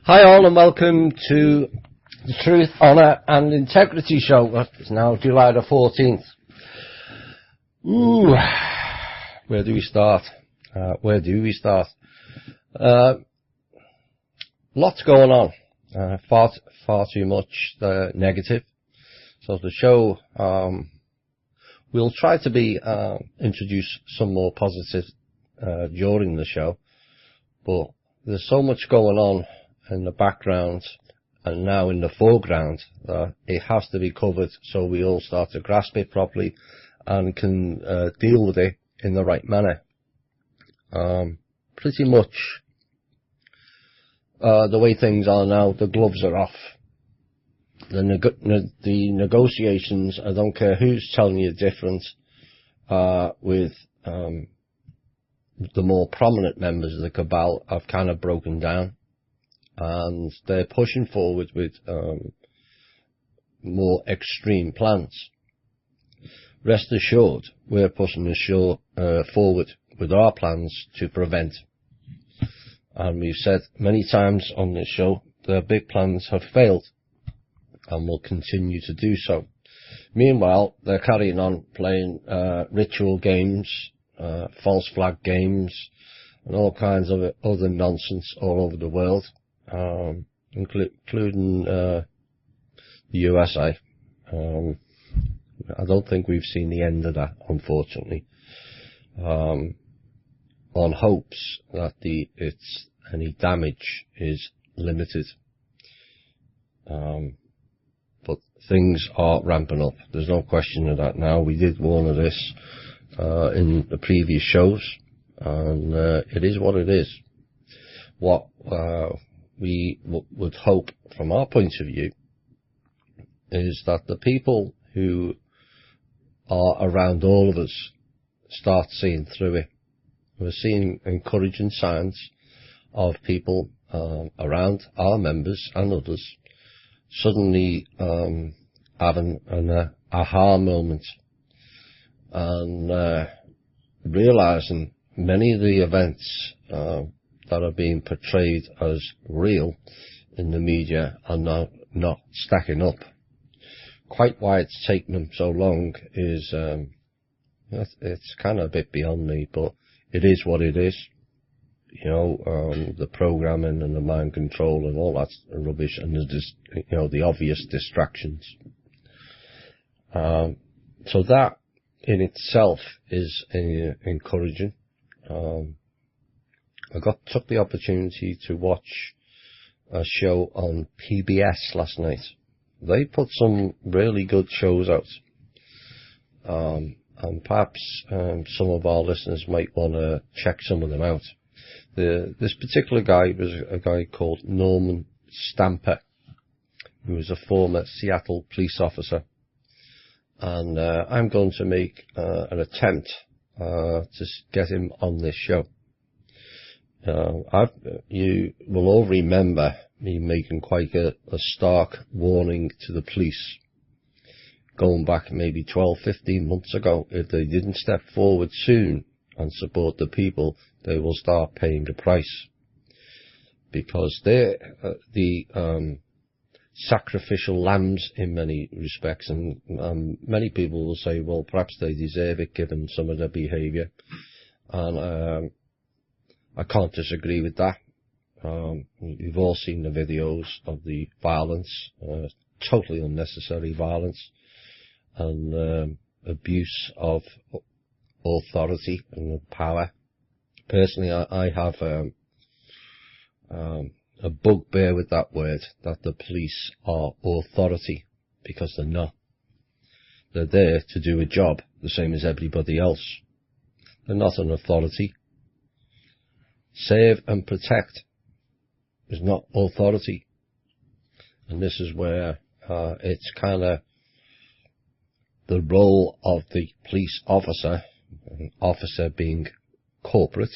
Hi all and welcome to the Truth, Honour and Integrity Show. It's now July the 14th. Ooh, where do we start? Lots going on. Far too much negative. So the show, we'll try to introduce some more positive during the show, but there's so much going on in the background and now in the foreground that it has to be covered so we all start to grasp it properly and can deal with it in the right manner. Pretty much the way things are now, the gloves are off. The negotiations, I don't care who's telling you different, with the more prominent members of the cabal have kind of broken down, and they're pushing forward with more extreme plans. Rest assured, we're pushing forward with our plans to prevent. And we've said many times on this show, their big plans have failed and will continue to do so. Meanwhile, they're carrying on playing ritual games, false flag games, and all kinds of other nonsense all over the world, including the USA. I don't think we've seen the end of that, unfortunately, on hopes that any damage is limited. But things are ramping up. There's no question of that now. We did warn of this in the previous shows, and it is what it is. What we would hope from our point of view is that the people who are around all of us start seeing through it. We're seeing encouraging signs of people around our members and others suddenly having an aha moment and realizing many of the events that are being portrayed as real in the media are not stacking up. Quite why it's taken them so long is it's kind of a bit beyond me, but it is what it is. You know, the programming and the mind control and all that rubbish, and the obvious distractions. So that in itself is encouraging. I took the opportunity to watch a show on PBS last night. They put some really good shows out, and perhaps some of our listeners might want to check some of them out. This particular guy was a guy called Norman Stamper, who was a former Seattle police officer, and I'm going to make an attempt to get him on this show. You will all remember me making quite a stark warning to the police going back maybe 12-15 months ago. If they didn't step forward soon and support the people, they will start paying a price, because they're the sacrificial lambs in many respects, and many people will say, well, perhaps they deserve it given some of their behaviour, and I can't disagree with that. You've all seen the videos of the violence, totally unnecessary violence, and abuse of authority and power. Personally, I have a bugbear with that word, that the police are authority, because they're not. They're there to do a job, the same as everybody else. They're not an authority. Serve and protect is not authority. And this is where it's kind of the role of the police officer, an officer being corporate.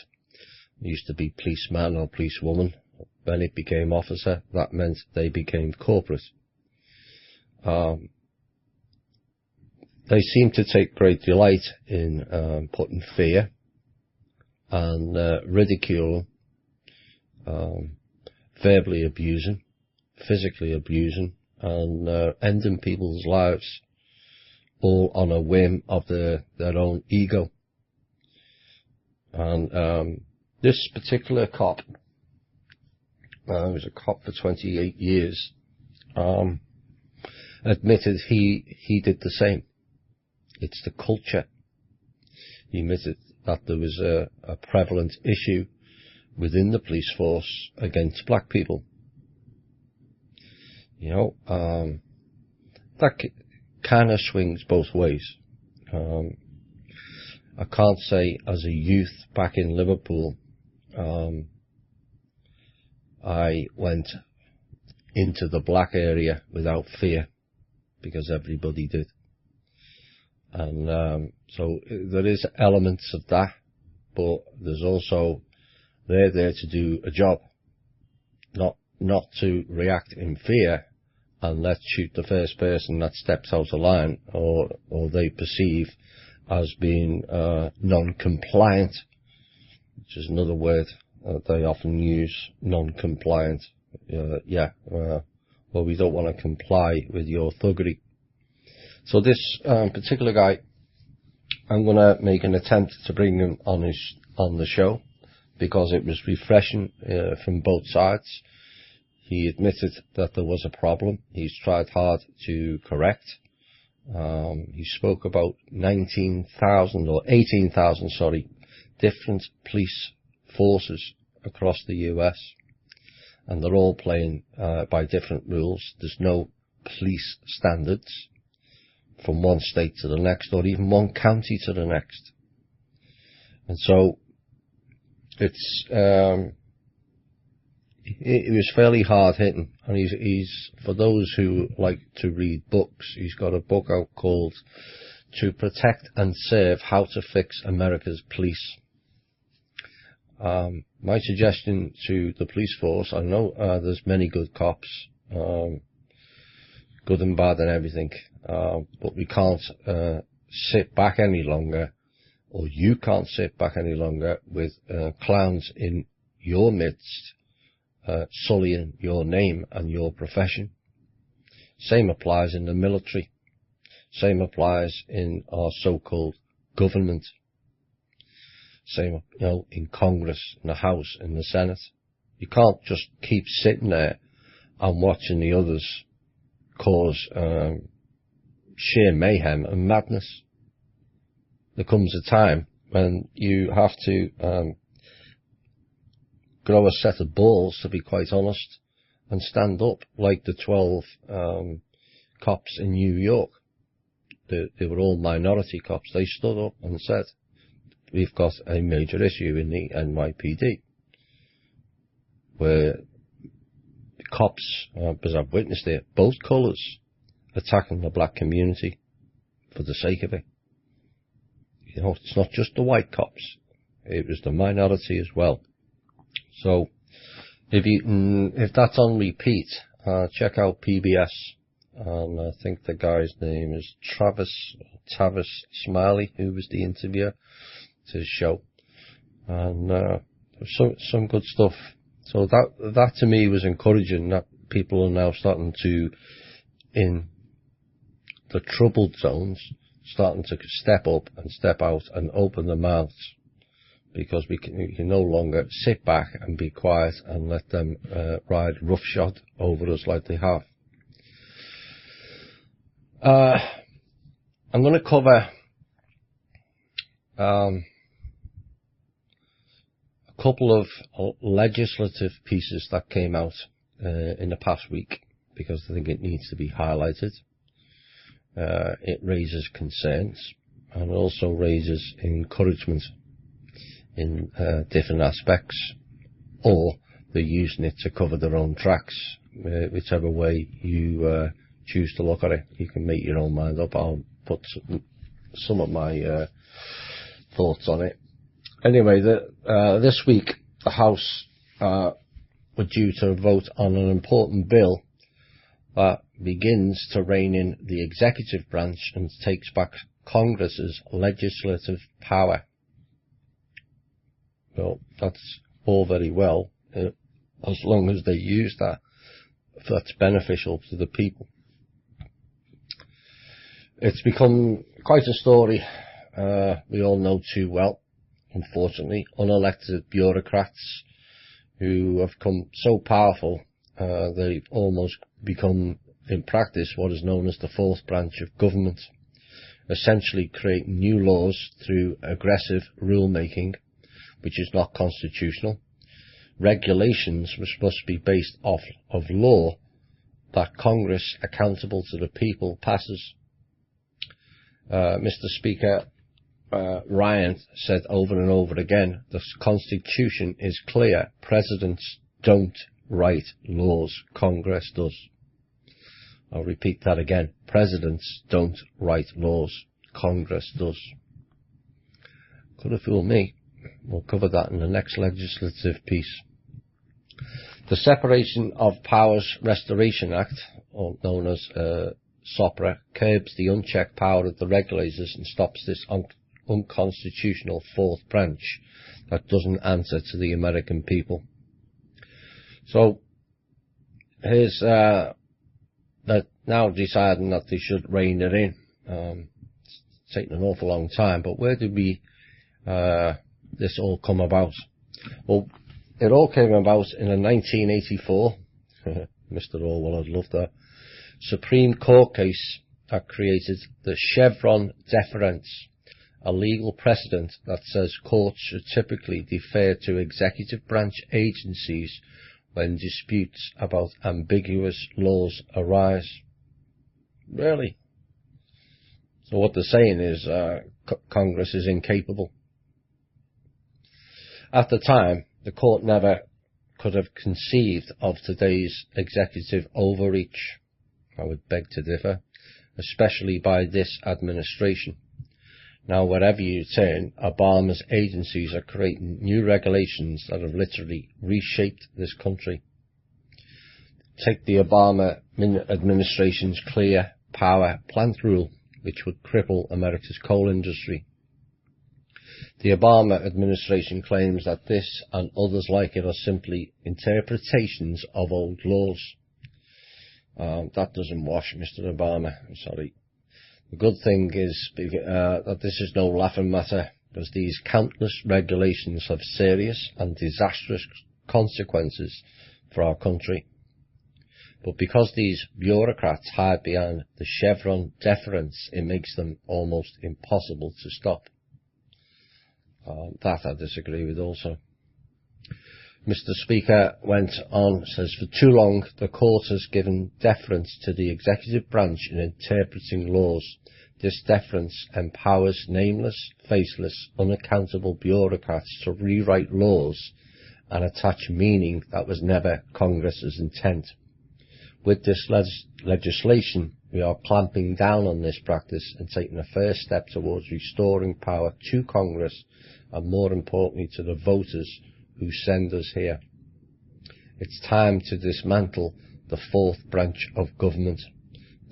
It used to be policeman or policewoman. When it became officer, that meant they became corporate. They seem to take great delight in putting fear and ridicule verbally abusing, physically abusing, and ending people's lives, all on a whim of their own ego. And this particular cop, he was a cop for 28 years, admitted he did the same. It's the culture. He admitted that there was a prevalent issue within the police force against black people. You know, that kind of swings both ways. I can't say as a youth back in Liverpool, I went into the black area without fear, because everybody did. And so there is elements of that, but there's also, they're there to do a job, not to react in fear and let's shoot the first person that steps out of line or they perceive as being non-compliant, which is another word they often use, non-compliant. Well, we don't want to comply with your thuggery. So this particular guy, I'm going to make an attempt to bring him on the show, because it was refreshing from both sides. He admitted that there was a problem. He's tried hard to correct. He spoke about 18,000, different police forces across the US, and they're all playing by different rules. There's no police standards from one state to the next, or even one county to the next. And so it's it was fairly hard hitting, and he's for those who like to read books, he's got a book out called To Protect and Serve: How to Fix America's Police. My suggestion to the police force, I know there's many good cops, good and bad and everything, but we can't sit back any longer, or you can't sit back any longer with clowns in your midst, sullying your name and your profession. Same applies in the military. Same applies in our so-called government. Same, in Congress, in the House, in the Senate. You can't just keep sitting there and watching the others cause sheer mayhem and madness. There comes a time when you have to grow a set of balls, to be quite honest, and stand up like the 12 cops in New York. They were all minority cops. They stood up and said, we've got a major issue in the NYPD, where the cops, because I've witnessed it, both colours, attacking the black community for the sake of it. It's not just the white cops, it was the minority as well. So if that's on repeat, check out PBS, and I think the guy's name is Tavis Smiley, who was the interviewer to his show, and some good stuff. So that to me was encouraging, that people are now starting to, in the troubled zones, starting to step up and step out and open their mouths, because we can no longer sit back and be quiet and let them ride roughshod over us like they have. I'm going to cover a couple of legislative pieces that came out in the past week, because I think it needs to be highlighted. It raises concerns, and it also raises encouragement in different aspects, or they're using it to cover their own tracks, whichever way you choose to look at it. You can make your own mind up. I'll put some of my thoughts on it. Anyway, this week the House were due to vote on an important bill that begins to rein in the executive branch and takes back Congress's legislative power. Well, that's all very well as long as they use that that's beneficial to the people. It's become quite a story we all know too well, unfortunately. Unelected bureaucrats who have become so powerful they've almost become, in practice, what is known as the fourth branch of government, essentially creating new laws through aggressive rule-making, which is not constitutional, regulations which must be based off of law that Congress, accountable to the people, passes. Mr. Speaker, Ryan said over and over again, the Constitution is clear. Presidents don't write laws. Congress does. I'll repeat that again. Presidents don't write laws. Congress does. Could have fooled me. We'll cover that in the next legislative piece. The Separation of Powers Restoration Act, or known as SOPRA, curbs the unchecked power of the regulators and stops this unconstitutional fourth branch that doesn't answer to the American people. So here's that now deciding that they should rein it in. It's taken an awful long time, but where did this all come about? Well, it all came about in a 1984, Mr. Orwell, I'd love that, Supreme Court case that created the Chevron deference, a legal precedent that says courts should typically defer to executive branch agencies when disputes about ambiguous laws arise. Really? So what they're saying is Congress is incapable. At the time, the court never could have conceived of today's executive overreach. I would beg to differ, especially by this administration. Now, wherever you turn, Obama's agencies are creating new regulations that have literally reshaped this country. Take the Obama administration's Clear Power Plant Rule, which would cripple America's coal industry. The Obama administration claims that this and others like it are simply interpretations of old laws. That doesn't wash, Mr. Obama. I'm sorry. The good thing is that this is no laughing matter, because these countless regulations have serious and disastrous consequences for our country. But because these bureaucrats hide behind the Chevron deference, it makes them almost impossible to stop. That I disagree with also. Mr. Speaker went on, says, for too long the court has given deference to the executive branch in interpreting laws. This deference empowers nameless, faceless, unaccountable bureaucrats to rewrite laws and attach meaning that was never Congress's intent. With this legislation, we are clamping down on this practice and taking a first step towards restoring power to Congress and, more importantly, to the voters who send us here. It's time to dismantle the fourth branch of government,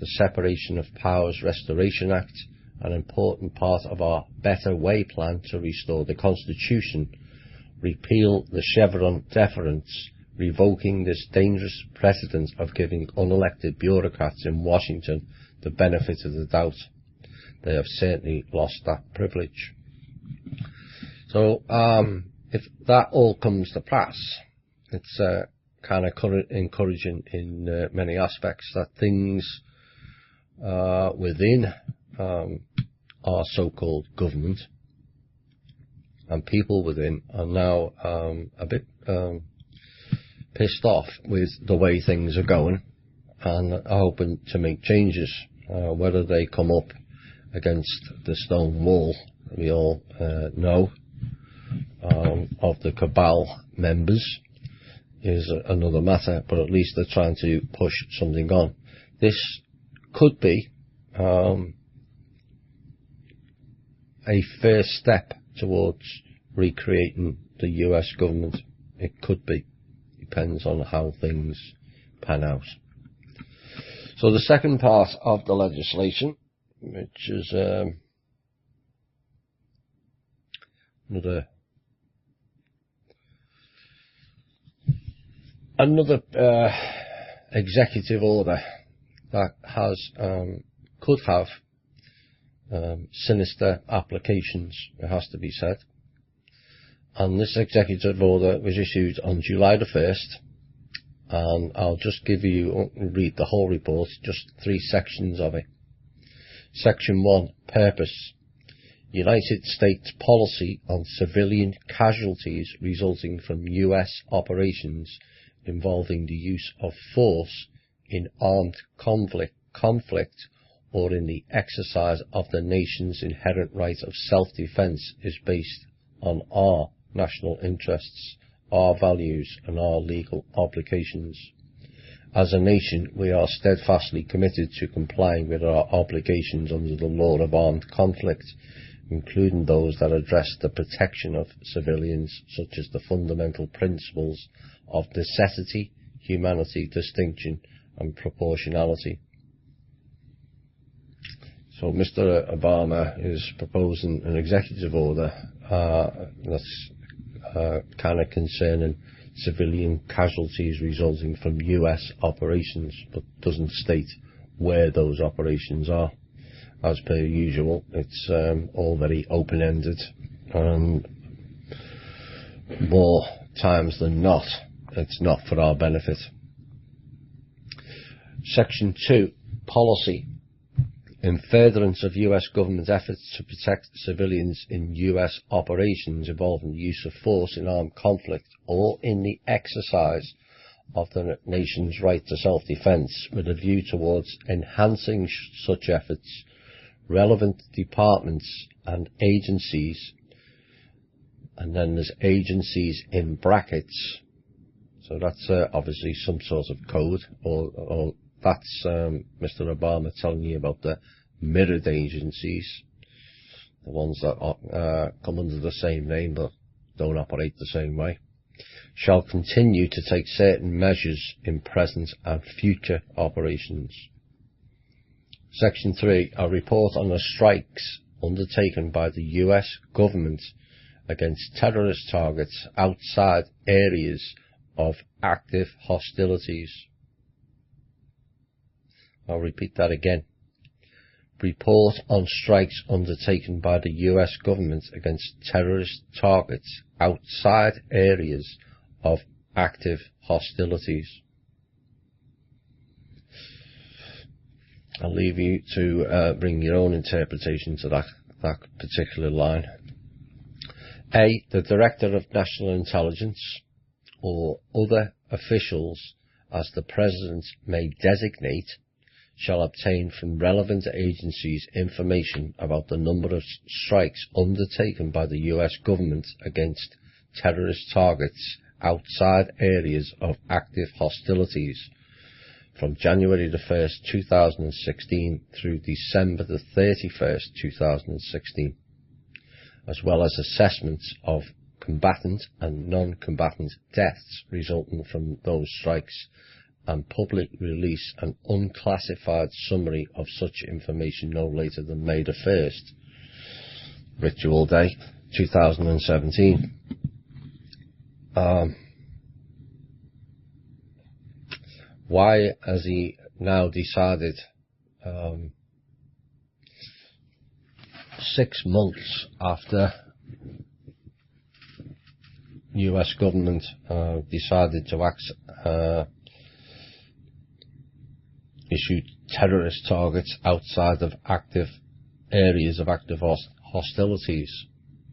the Separation of Powers Restoration Act, an important part of our Better Way plan to restore the Constitution, repeal the Chevron deference, revoking this dangerous precedent of giving unelected bureaucrats in Washington the benefit of the doubt. They have certainly lost that privilege. So, if that all comes to pass, it's kind of encouraging in many aspects that things within our so-called government and people within are now a bit pissed off with the way things are going and are hoping to make changes. Whether they come up against the stone wall we all know of the cabal members is another matter, but at least they're trying to push something on. This could be a first step towards recreating the US government. It could be. Depends on how things pan out. So the second part of the legislation, which is Another executive order that could have sinister applications, it has to be said. And this executive order was issued on July the 1st, and I'll just read the whole report, just 3 sections of it. Section 1, Purpose. United States policy on civilian casualties resulting from U.S. operations involving the use of force in armed conflict or in the exercise of the nation's inherent right of self-defense is based on our national interests, our values and our legal obligations. As a nation, we are steadfastly committed to complying with our obligations under the law of armed conflict, including those that address the protection of civilians, such as the fundamental principles of necessity, humanity, distinction and proportionality. So Mr. Obama is proposing an executive order that's kind of concerning civilian casualties resulting from US operations, but doesn't state where those operations are. As per usual, it's all very open-ended, and more times than not, it's not for our benefit. Section 2, Policy. In furtherance of US government efforts to protect civilians in US operations involving the use of force in armed conflict or in the exercise of the nation's right to self-defense, with a view towards enhancing such efforts, relevant departments and agencies, and then there's agencies in brackets, so that's obviously some sort of code, or that's Mr. Obama telling you about the mirrored agencies, the ones that come under the same name but don't operate the same way, shall continue to take certain measures in present and future operations. Section 3, a report on the strikes undertaken by the US government against terrorist targets outside areas of active hostilities. I'll repeat that again. Report on strikes undertaken by the US government against terrorist targets outside areas of active hostilities. I'll leave you to bring your own interpretation to that particular line. A. The Director of National Intelligence or other officials, as the President may designate, shall obtain from relevant agencies information about the number of strikes undertaken by the US government against terrorist targets outside areas of active hostilities from January the 1st, 2016 through December the 31st, 2016, as well as assessments of combatant and non-combatant deaths resulting from those strikes, and public release an unclassified summary of such information no later than May the 1st, Ritual Day, 2017. Why has he now decided 6 months after US government decided to issue terrorist targets outside of active areas of active hostilities?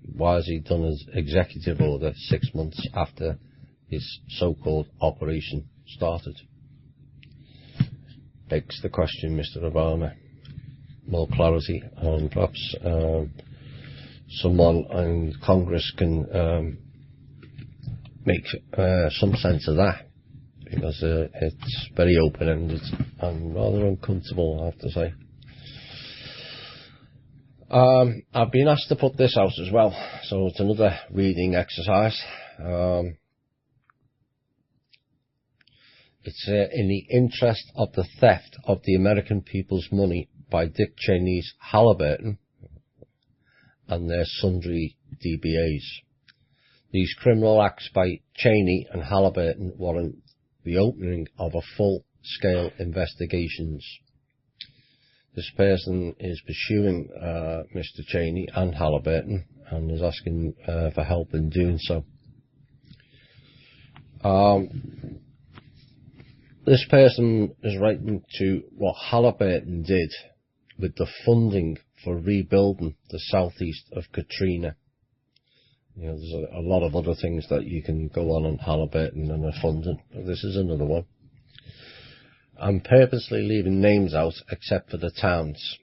Why has he done his executive order 6 months after his so-called operation started? Begs the question, Mr. Obama. More clarity, and perhaps someone in Congress can make some sense of that, because it's very open-ended and rather uncomfortable, I have to say. I've been asked to put this out as well, so it's another reading exercise. It's in the interest of the theft of the American people's money by Dick Cheney's Halliburton and their sundry DBAs. These criminal acts by Cheney and Halliburton warrant the opening of a full-scale investigations. This person is pursuing Mr. Cheney and Halliburton and is asking for help in doing so. This person is writing to what Halliburton did with the funding for rebuilding the southeast of Katrina. You know, there's a lot of other things that you can go on Halliburton and the funding, but this is another one. I'm purposely leaving names out except for the towns.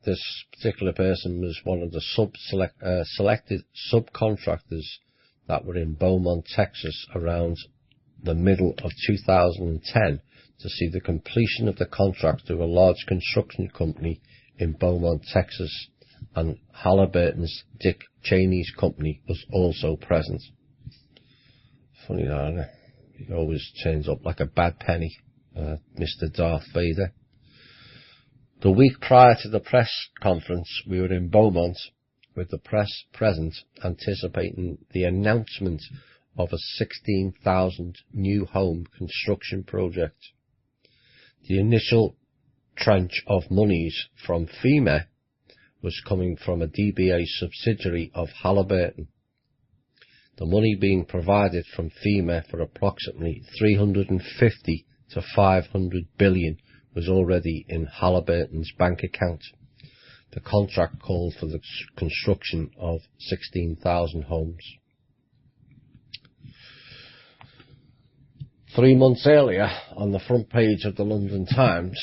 This particular person was one of the selected subcontractors that were in Beaumont, Texas around the middle of 2010 to see the completion of the contract to a large construction company in Beaumont, Texas, and Halliburton's Dick Cheney's company was also present. Funny that, isn't it? He always turns up like a bad penny, Mr. Darth Vader. The week prior to the press conference, we were in Beaumont with the press present, anticipating the announcement of a 16,000 new home construction project. The initial tranche of monies from FEMA was coming from a DBA subsidiary of Halliburton. The money being provided from FEMA for approximately 350 to 500 billion was already in Halliburton's bank account. The contract called for the construction of 16,000 homes. 3 months earlier, on the front page of the London Times,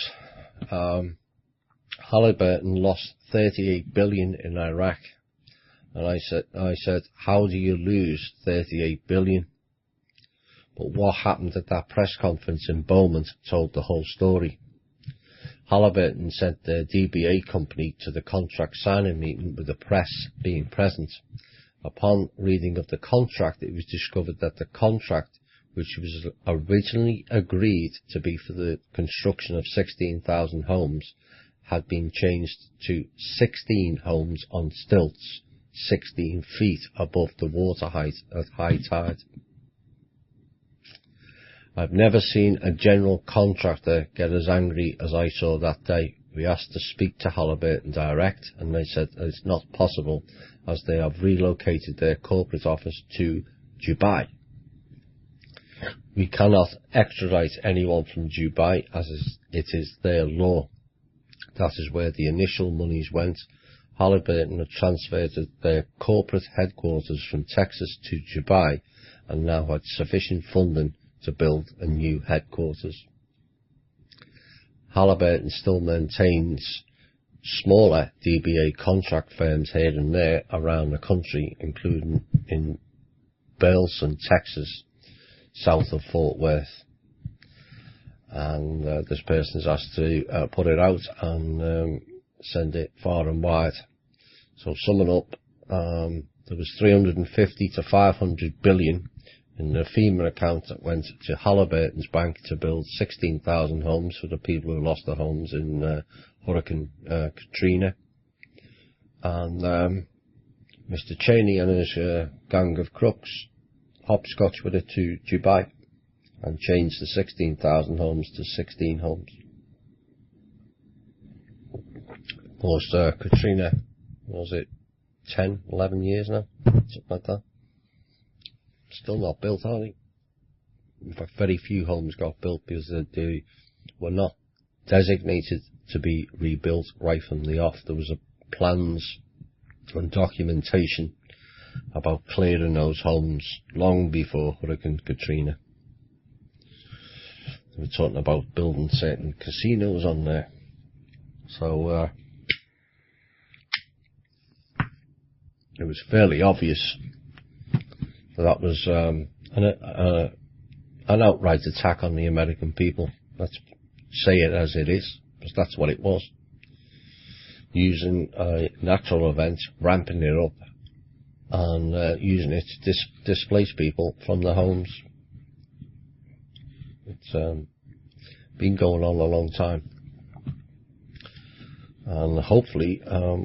Halliburton lost 38 billion in Iraq. And I said, how do you lose 38 billion? But what happened at that press conference in Beaumont told the whole story. Halliburton sent their DBA company to the contract signing meeting with the press being present. Upon reading of the contract, it was discovered that the contract, which was originally agreed to be for the construction of 16,000 homes, had been changed to 16 homes on stilts, 16 feet above the water height at high tide. I've never seen a general contractor get as angry as I saw that day. We asked to speak to Halliburton direct, and they said that it's not possible as they have relocated their corporate office to Dubai. We cannot extradite anyone from Dubai as it is their law. That is where the initial monies went. Halliburton had transferred their corporate headquarters from Texas to Dubai and now had sufficient funding to build a new headquarters. Halliburton still maintains smaller DBA contract firms here and there around the country, including in Burleson, Texas, south of Fort Worth. And this person's asked to put it out and send it far and wide. So summing up, there was 350 to 500 billion in the FEMA account that went to Halliburton's bank to build 16,000 homes for the people who lost their homes in Hurricane Katrina. And Mr. Cheney and his gang of crooks hopscotch with it to Dubai and changed the 16,000 homes to 16 homes. Of course, Katrina, was it 10, 11 years now? Something like that. Still not built, are they? In fact, very few homes got built because they were not designated to be rebuilt right from the off. There was plans and documentation about clearing those homes long before Hurricane Katrina. They were talking about building certain casinos on there. So it was fairly obvious that was an outright attack on the American people. Let's say it as it is, because that's what it was. Using a natural event, ramping it up, and using it to displace people from their homes. It's been going on a long time. And hopefully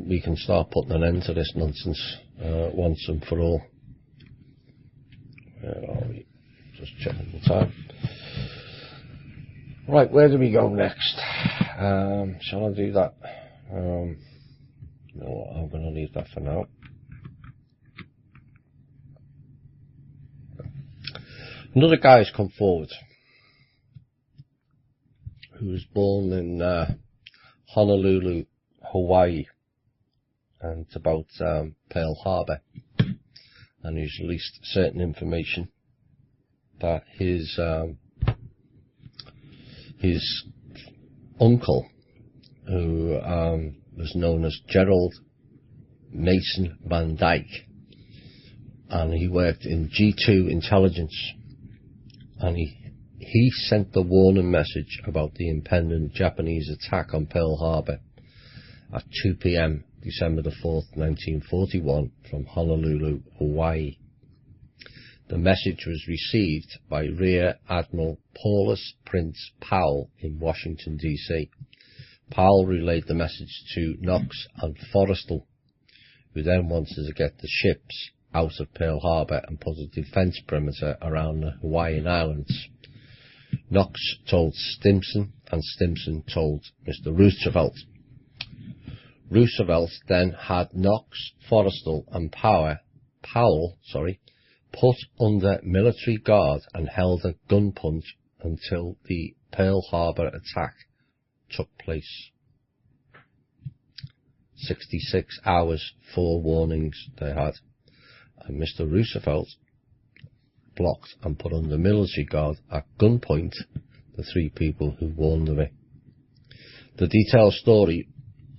we can start putting an end to this nonsense once and for all. Where are we? Just checking the time. Right, where do we go next? Shall I do that? No, I'm going to leave that for now. Another guy has come forward who was born in Honolulu, Hawaii, and it's about Pearl Harbor, and he's released certain information that his uncle, who was known as Gerald Mason Van Dyke, and he worked in G2 intelligence, and he sent the warning message about the impending Japanese attack on Pearl Harbor at 2 p.m. December the 4th, 1941, from Honolulu, Hawaii. The message was received by Rear Admiral Paulus Prince Powell in Washington, D.C. Powell relayed the message to Knox and Forrestal, who then wanted to get the ships out of Pearl Harbor and put a defence perimeter around the Hawaiian Islands. Knox told Stimson, and Stimson told Mr. Roosevelt. Roosevelt then had Knox, Forrestal and Powell put under military guard and held at gunpoint until the Pearl Harbor attack took place. 66 hours forewarnings they had, and Mr. Roosevelt blocked and put under military guard at gunpoint the three people who warned of it. The detailed story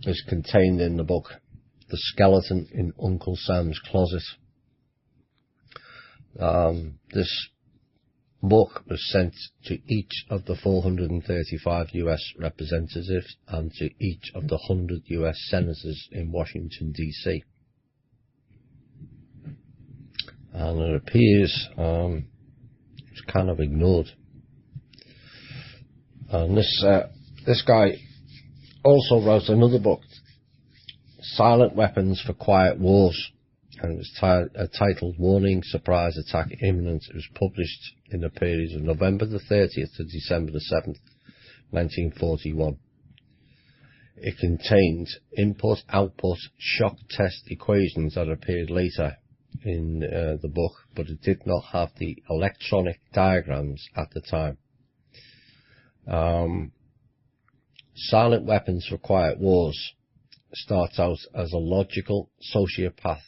is contained in the book The Skeleton in Uncle Sam's Closet. This book was sent to each of the 435 US representatives and to each of the 100 US senators in Washington, D.C. And it appears it's kind of ignored. And this guy also wrote another book, Silent Weapons for Quiet Wars, and it was titled Warning, Surprise Attack Imminent. It was published in the period of November the 30th to December the 7th, 1941. It contained input-output shock test equations that appeared later in the book, but it did not have the electronic diagrams at the time. Silent Weapons for Quiet Wars starts out as a logical sociopathic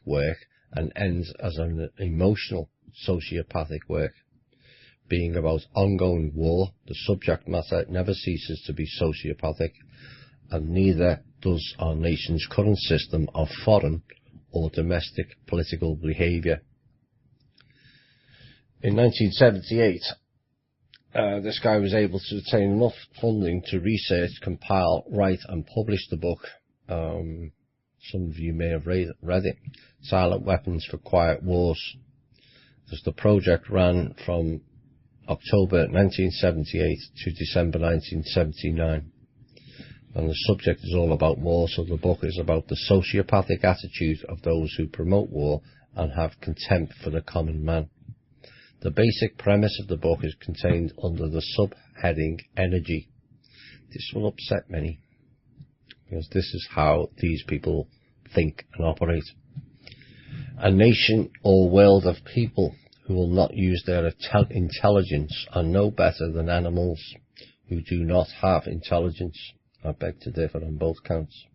work and ends as an emotional sociopathic work. Being about ongoing war, the subject matter never ceases to be sociopathic, and neither does our nation's current system of foreign or domestic political behaviour. In 1978, this guy was able to obtain enough funding to research, compile, write and publish the book. Some of you may have read it, Silent Weapons for Quiet Wars. The project ran from October 1978 to December 1979. And the subject is all about war, so the book is about the sociopathic attitude of those who promote war and have contempt for the common man. The basic premise of the book is contained under the subheading Energy. This will upset many, because this is how these people think and operate. A nation or world of people who will not use their intelligence are no better than animals who do not have intelligence. I beg to differ on both counts.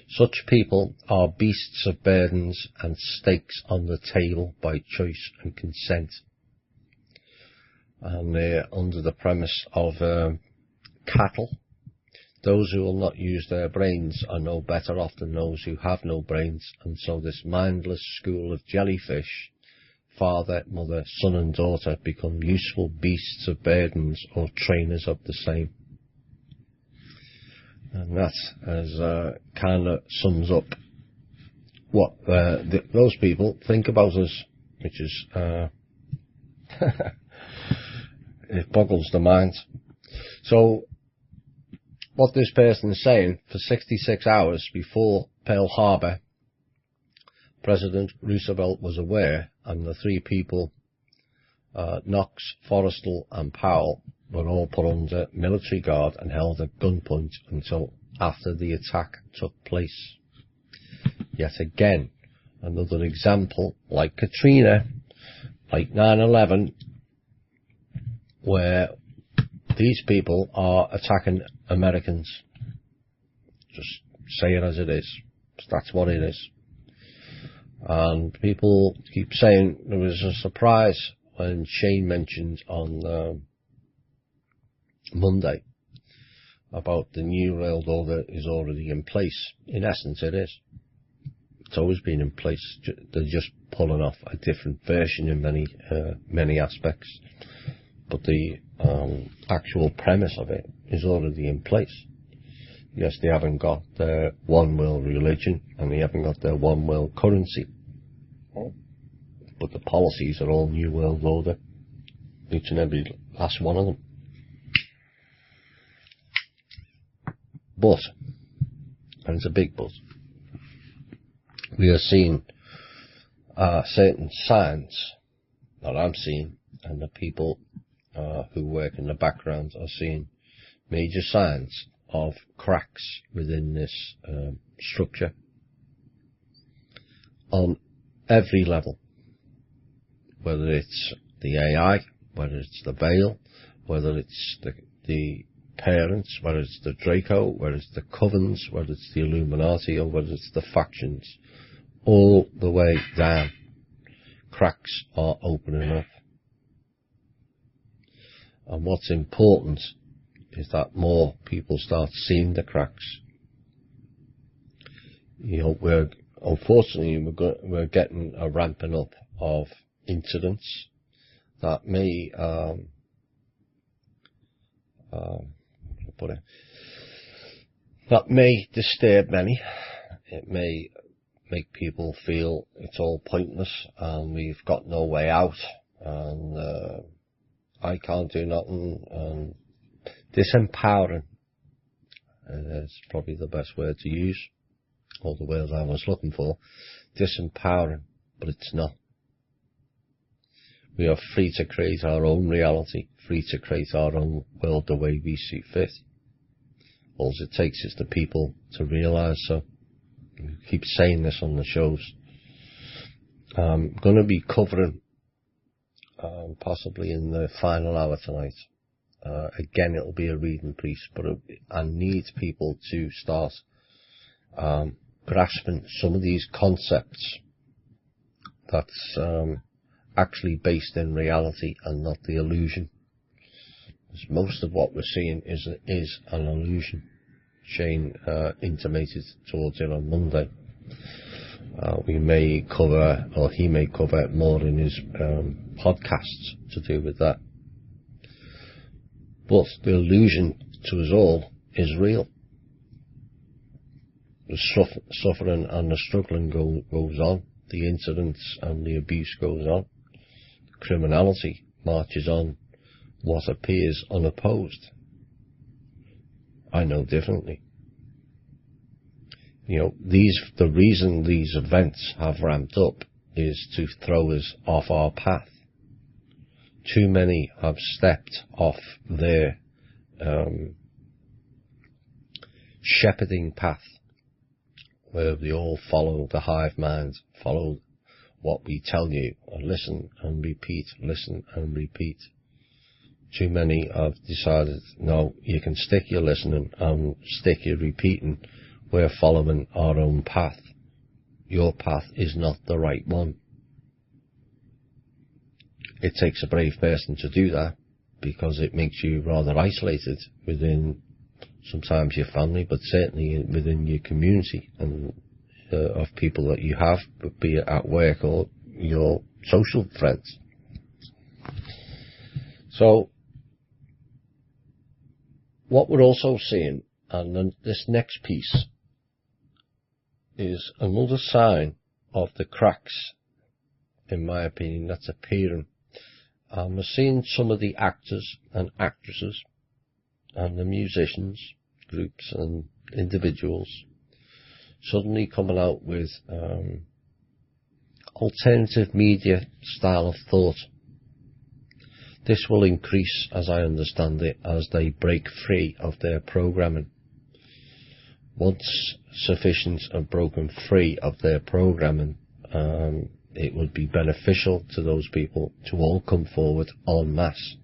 Such people are beasts of burdens and stakes on the table by choice and consent. And they're under the premise of cattle. Those who will not use their brains are no better off than those who have no brains, and so this mindless school of jellyfish, father, mother, son and daughter, become useful beasts of burdens or trainers of the same. And that kind of sums up what those people think about us, which is it boggles the mind. So what this person is saying, for 66 hours before Pearl Harbor, President Roosevelt was aware, and the three people, Knox, Forrestal and Powell, were all put under military guard and held at gunpoint until after the attack took place. Yet again, another example, like Katrina, like 9/11, where these people are attacking Americans. Just say it as it is. That's what it is. And people keep saying there was a surprise when Shane mentioned on Monday about the new world order is already in place. In essence, it is. It's always been in place. They're just pulling off a different version in many aspects. But the actual premise of it is already in place. Yes, they haven't got their one world religion and they haven't got their one world currency. But the policies are all new world order. Each and every last one of them. But, and it's a big but, we are seeing certain signs that I'm seeing, and the people who work in the background are seeing major signs of cracks within this structure on every level, whether it's the AI, whether it's the Veil, whether it's the parents, whether it's the Draco, whether it's the Covens, whether it's the Illuminati, or whether it's the factions, all the way down. Cracks are opening up. And what's important is that more people start seeing the cracks. You know, unfortunately we're getting a ramping up of incidents that may disturb many. It may make people feel it's all pointless and we've got no way out and I can't do nothing, and disempowering is probably the best word to use, or the word I was looking for. Disempowering, but it's not. We are free to create our own reality, free to create our own world the way we see fit. All it takes is the people to realise so. We keep saying this on the shows. I'm going to be covering, possibly in the final hour tonight. Again, it'll be a reading piece, but I need people to start grasping some of these concepts that's actually based in reality and not the illusion. Because most of what we're seeing is an illusion. Shane intimated towards it on Monday. We may cover, or he may cover more in his podcasts to do with that. But the illusion to us all is real. The suffering and the struggling goes on. The incidents and the abuse goes on. The criminality marches on what appears unopposed. I know differently. You know, the reason these events have ramped up is to throw us off our path. Too many have stepped off their shepherding path, where they all follow the hive mind, follow what we tell you, and listen and repeat, listen and repeat. Too many have decided, no, you can stick your listening and stick your repeating. We're following our own path. Your path is not the right one. It takes a brave person to do that, because it makes you rather isolated within sometimes your family, but certainly within your community and of people that you have, be it at work or your social friends. So what we're also seeing, and then this next piece, is another sign of the cracks, in my opinion, that's appearing. We're seeing some of the actors and actresses and the musicians, groups and individuals suddenly coming out with alternative media style of thought. This will increase, as I understand it, as they break free of their programming. Once sufficient have broken free of their programming, it would be beneficial to those people to all come forward en masse.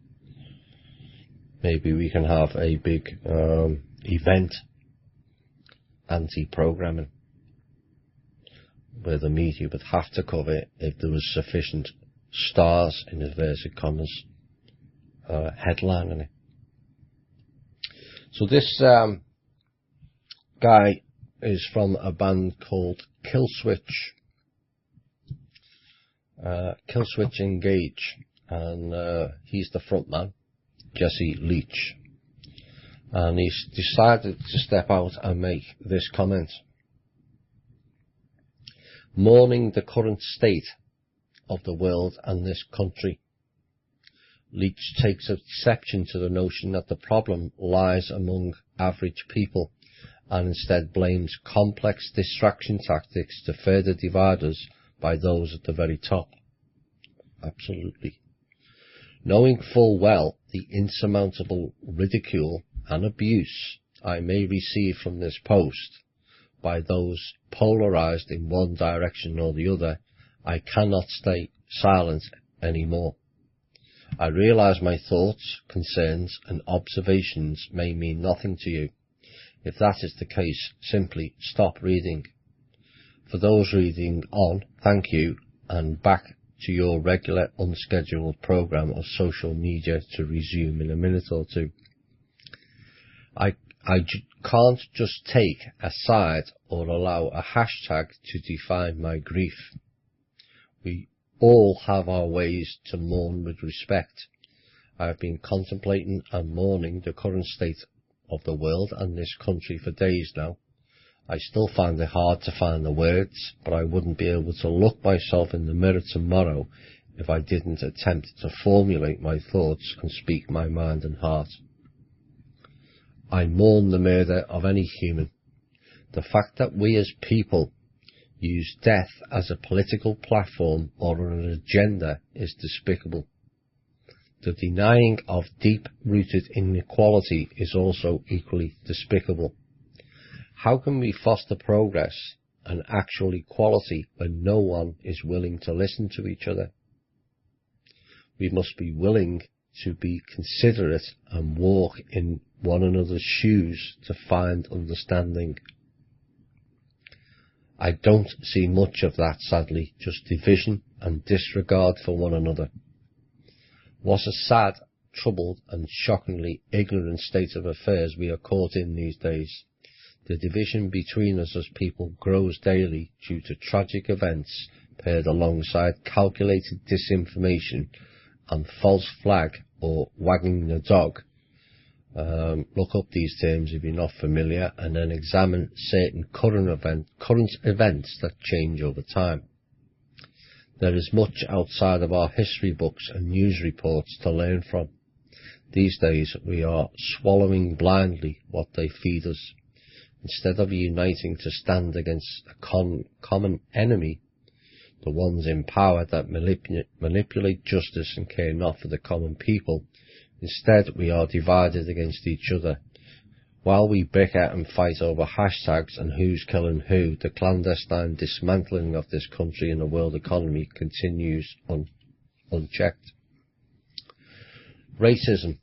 Maybe we can have a big event, anti-programming, where the media would have to cover it if there was sufficient stars, in inverted commas, headlining it. So this guy is from a band called Killswitch Engage, and he's the front man, Jesse Leach, and he's decided to step out and make this comment. Mourning the current state of the world and this country, Leach takes exception to the notion that the problem lies among average people, and instead blames complex distraction tactics to further divide us by those at the very top. Absolutely. Knowing full well the insurmountable ridicule and abuse I may receive from this post by those polarized in one direction or the other, I cannot stay silent anymore. I realize my thoughts, concerns and observations may mean nothing to you. If that is the case, simply stop reading. For those reading on, thank you, and back to your regular unscheduled program of social media to resume in a minute or two. I can't just take a side or allow a hashtag to define my grief. We all have our ways to mourn with respect. I have been contemplating and mourning the current state of the world and this country for days now. I still find it hard to find the words, but I wouldn't be able to look myself in the mirror tomorrow if I didn't attempt to formulate my thoughts and speak my mind and heart. I mourn the murder of any human. The fact that we as people use death as a political platform or an agenda is despicable. The denying of deep-rooted inequality is also equally despicable. How can we foster progress and actual equality when no one is willing to listen to each other? We must be willing to be considerate and walk in one another's shoes to find understanding. I don't see much of that, sadly, just division and disregard for one another. What a sad, troubled and shockingly ignorant state of affairs we are caught in these days. The division between us as people grows daily due to tragic events paired alongside calculated disinformation and false flag or wagging the dog. Look up these terms if you're not familiar, and then examine certain current events that change over time. There is much outside of our history books and news reports to learn from. These days we are swallowing blindly what they feed us. Instead of uniting to stand against a common enemy, the ones in power that manipulate justice and care not for the common people, instead we are divided against each other. While we bicker and fight over hashtags and who's killing who, the clandestine dismantling of this country and the world economy continues unchecked. Racism,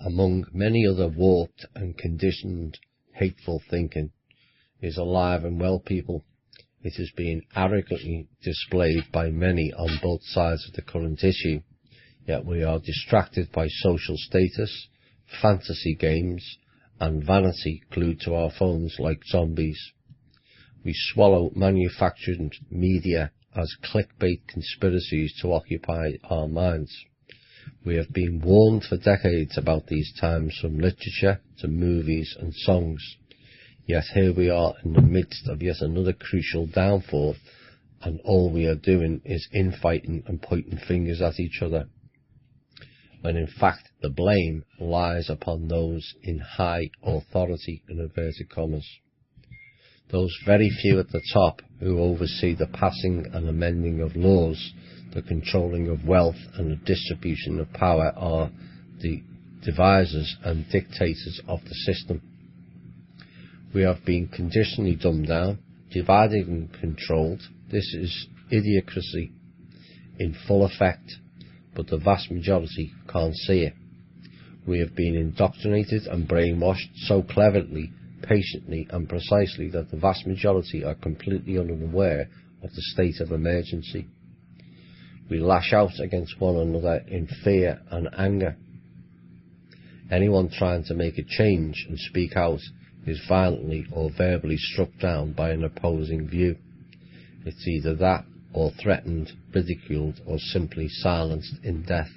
among many other warped and conditioned hateful thinking, is alive and well, people. It is being arrogantly displayed by many on both sides of the current issue, yet we are distracted by social status, fantasy games, and vanity glued to our phones like zombies. We swallow manufactured media as clickbait conspiracies to occupy our minds. We have been warned for decades about these times, from literature to movies and songs. Yet here we are in the midst of yet another crucial downfall, and all we are doing is infighting and pointing fingers at each other, when in fact the blame lies upon those in high authority, in inverted commas. Those very few at the top who oversee the passing and amending of laws the controlling of wealth and the distribution of power are the devisers and dictators of the system. We have been conditionally dumbed down, divided and controlled. This is idiocracy in full effect, but the vast majority can't see it. We have been indoctrinated and brainwashed so cleverly, patiently and precisely that the vast majority are completely unaware of the state of emergency. We lash out against one another in fear and anger. Anyone trying to make a change and speak out is violently or verbally struck down by an opposing view. It's either that or threatened, ridiculed or simply silenced in death.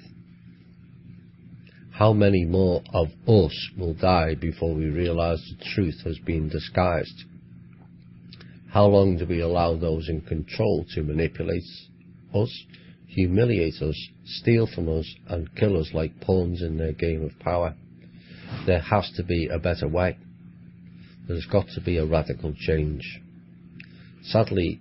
How many more of us will die before we realize the truth has been disguised? How long do we allow those in control to manipulate us, humiliate us, steal from us and kill us like pawns in their game of power? There has to be a better way. There's got to be a radical change. Sadly,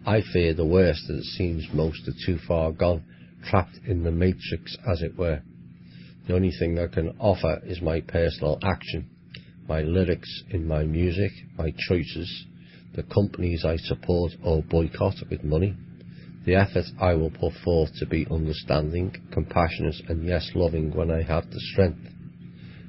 I fear the worst, that it seems most are too far gone, trapped in the matrix as it were. The only thing I can offer is my personal action, my lyrics in my music, my choices, the companies I support or boycott with money, the effort I will put forth to be understanding, compassionate and yes, loving when I have the strength.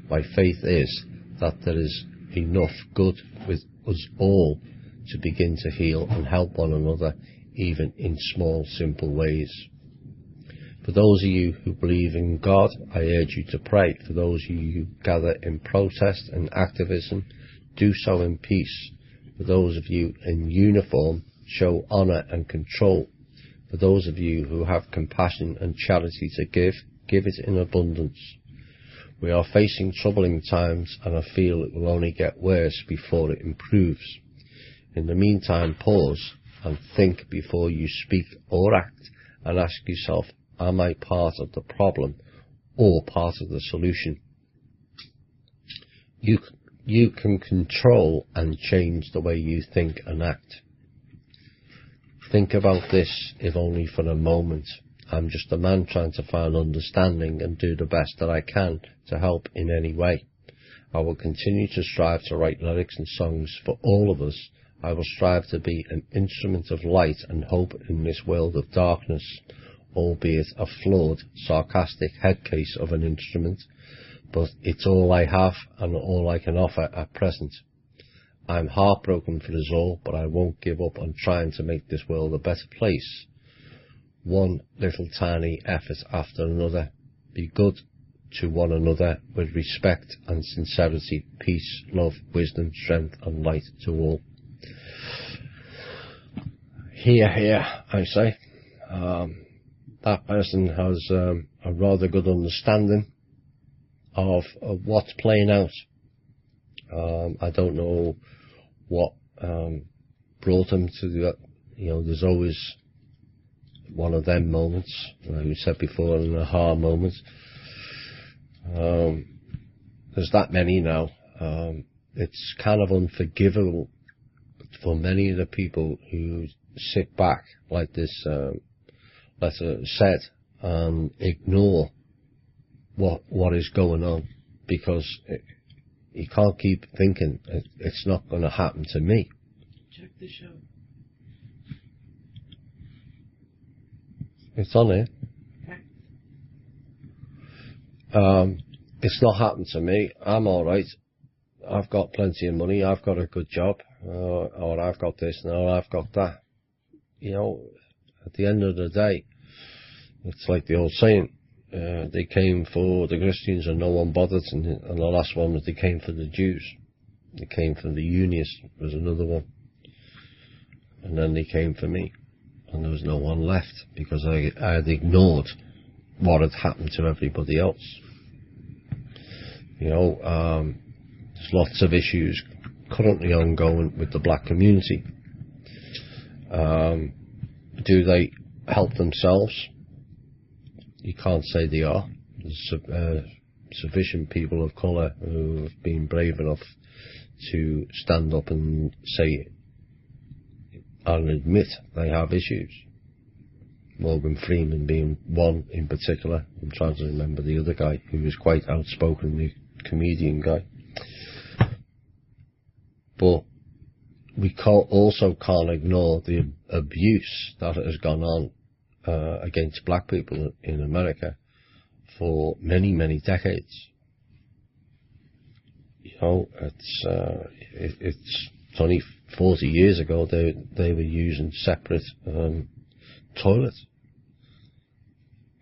My faith is that there is enough good with us all to begin to heal and help one another, even in small, simple ways. For those of you who believe in God, I urge you to pray. For those of you who gather in protest and activism, do so in peace. For those of you in uniform, show honour and control. For those of you who have compassion and charity to give it in abundance. We are facing troubling times, and I feel it will only get worse before it improves. In the meantime, pause and think before you speak or act, and ask yourself, am I part of the problem or part of the solution? You can control and change the way you think and act. Think about this, if only for a moment. I'm just a man trying to find understanding and do the best that I can to help in any way. I will continue to strive to write lyrics and songs for all of us. I will strive to be an instrument of light and hope in this world of darkness, albeit a flawed, sarcastic head case of an instrument, but it's all I have and all I can offer at present. I'm heartbroken for us all, but I won't give up on trying to make this world a better place. One little tiny effort after another. Be good to one another with respect and sincerity, peace, love, wisdom, strength and light to all. Here, I say. That person has a rather good understanding of what's playing out. I don't know what brought him to that. There's always one of them moments, like we said before, an aha moment. There's that many now. It's kind of unforgivable for many of the people who sit back, like this letter said, and ignore what is going on, because you can't keep thinking it's not going to happen to me. Check the show. It's on here. It's not happened to me. I'm all right. I've got plenty of money. I've got a good job. Or I've got this and I've got that. At the end of the day, it's like the old saying, they came for the Christians and no one bothered, and the last one was they came for the Jews. They came for the Unionists was another one. And then they came for me. And there was no one left, because I had ignored what had happened to everybody else. There's lots of issues currently ongoing with the black community. Do they help themselves? You can't say they are. There's sufficient people of colour who have been brave enough to stand up and say and admit they have issues. Morgan Freeman being one in particular. I'm trying to remember the other guy who was quite outspoken, the comedian guy. But we also can't ignore the abuse that has gone on against black people in America for many, many decades. You know, it's only 40 years ago they were using separate toilets.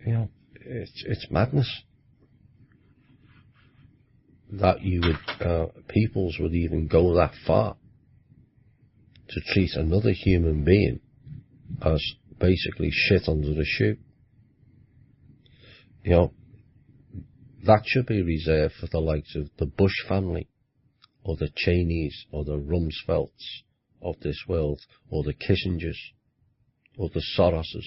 You know, it's madness that you would peoples would even go that far to treat another human being as basically shit under the shoe. You know, that should be reserved for the likes of the Bush family, or the Cheneys, or the Rumsfelds of this world, or the Kissingers, or the Soroses.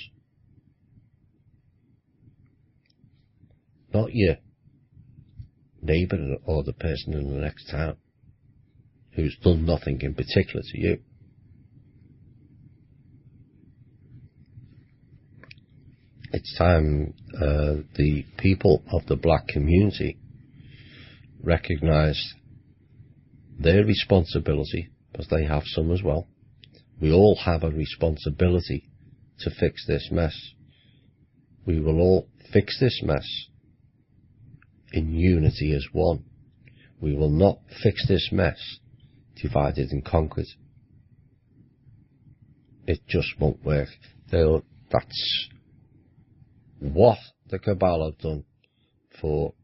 Not your neighbour or the person in the next town who's done nothing in particular to you. It's time the people of the black community recognise their responsibility, because they have some as well. We all have a responsibility to fix this mess. We will all fix this mess in unity as one. We will not fix this mess divided and conquered. It just won't work. That's what the cabal have done for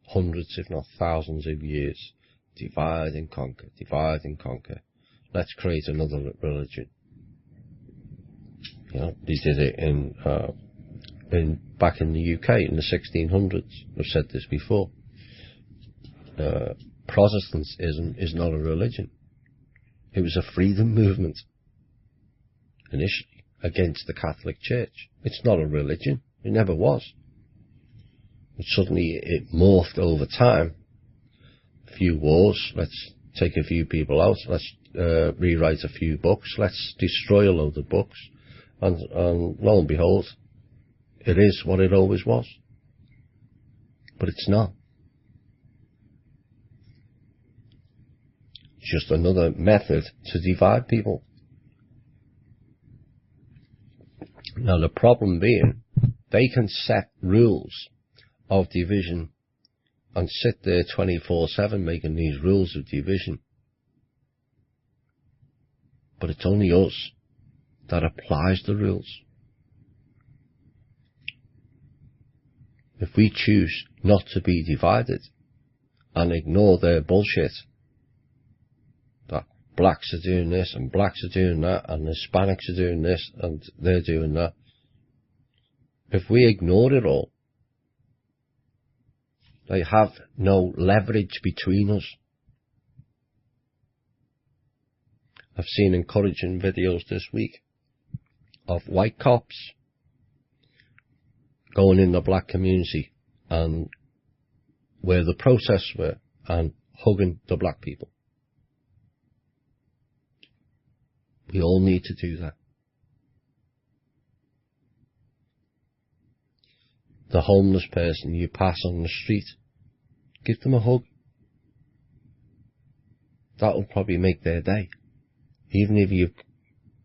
hundreds, if not thousands of years. Divide and conquer, divide and conquer. Let's create another religion. You know, they did it back in the UK in the 1600s. I've said this before. Protestantism is not a religion. It was a freedom movement initially against the Catholic Church. It's not a religion. It never was. But suddenly it morphed over time. A few wars. Let's take a few people out. Let's rewrite a few books. Let's destroy a load of books. And lo and behold, it is what it always was. But it's not. It's just another method to divide people. Now the problem being, they can set rules of division and sit there 24/7 making these rules of division. But it's only us that applies the rules. If we choose not to be divided and ignore their bullshit, that blacks are doing this and blacks are doing that and Hispanics are doing this and they're doing that, if we ignore it all, they have no leverage between us. I've seen encouraging videos this week of white cops going in the black community and where the protests were and hugging the black people. We all need to do that. The homeless person you pass on the street, give them a hug. That will probably make their day. Even if you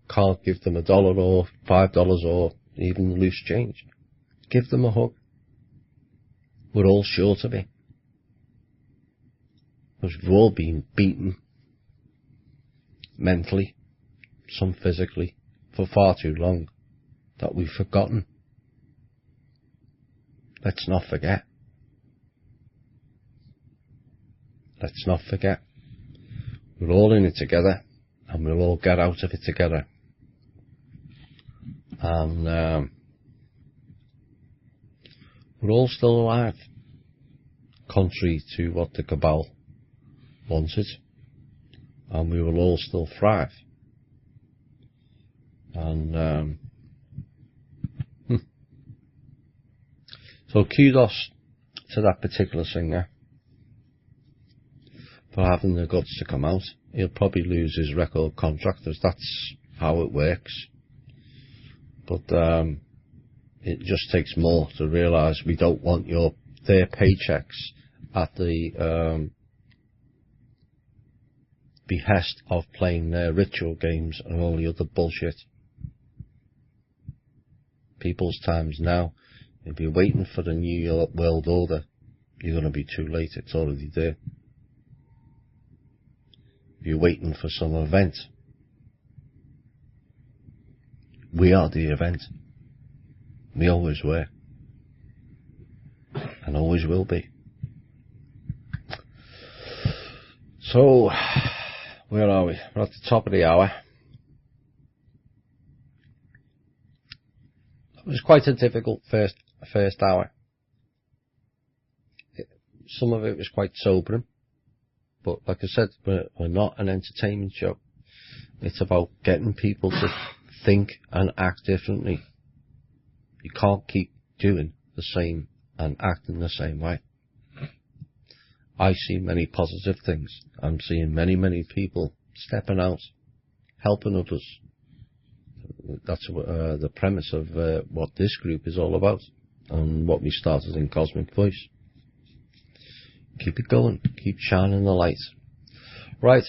can't give them $1 or $5 or even loose change, give them a hug. We're all sure to be. Because we've all been beaten mentally, some physically, for far too long that we've forgotten. Let's not forget. Let's not forget. We're all in it together, and we'll all get out of it together. And we're all still alive, contrary to what the cabal wanted, and we will all still thrive. And so kudos to that particular singer for having the guts to come out. He'll probably lose his record contract, as that's how it works. But it just takes more to realise we don't want their paychecks at the behest of playing their ritual games and all the other bullshit. People's times now. If you're waiting for the new world order, you're going to be too late. It's already there. If you're waiting for some event, we are the event. We always were. And always will be. So, where are we? We're at the top of the hour. It was quite a difficult first hour. Some of it was quite sobering. But like I said, we're not an entertainment show. It's about getting people to think and act differently. You can't keep doing the same and acting the same way. I see many positive things. I'm seeing many people stepping out, helping others. That's the premise of what this group is all about, and what we started in Cosmic Voice. Keep it going, keep shining the light. Right,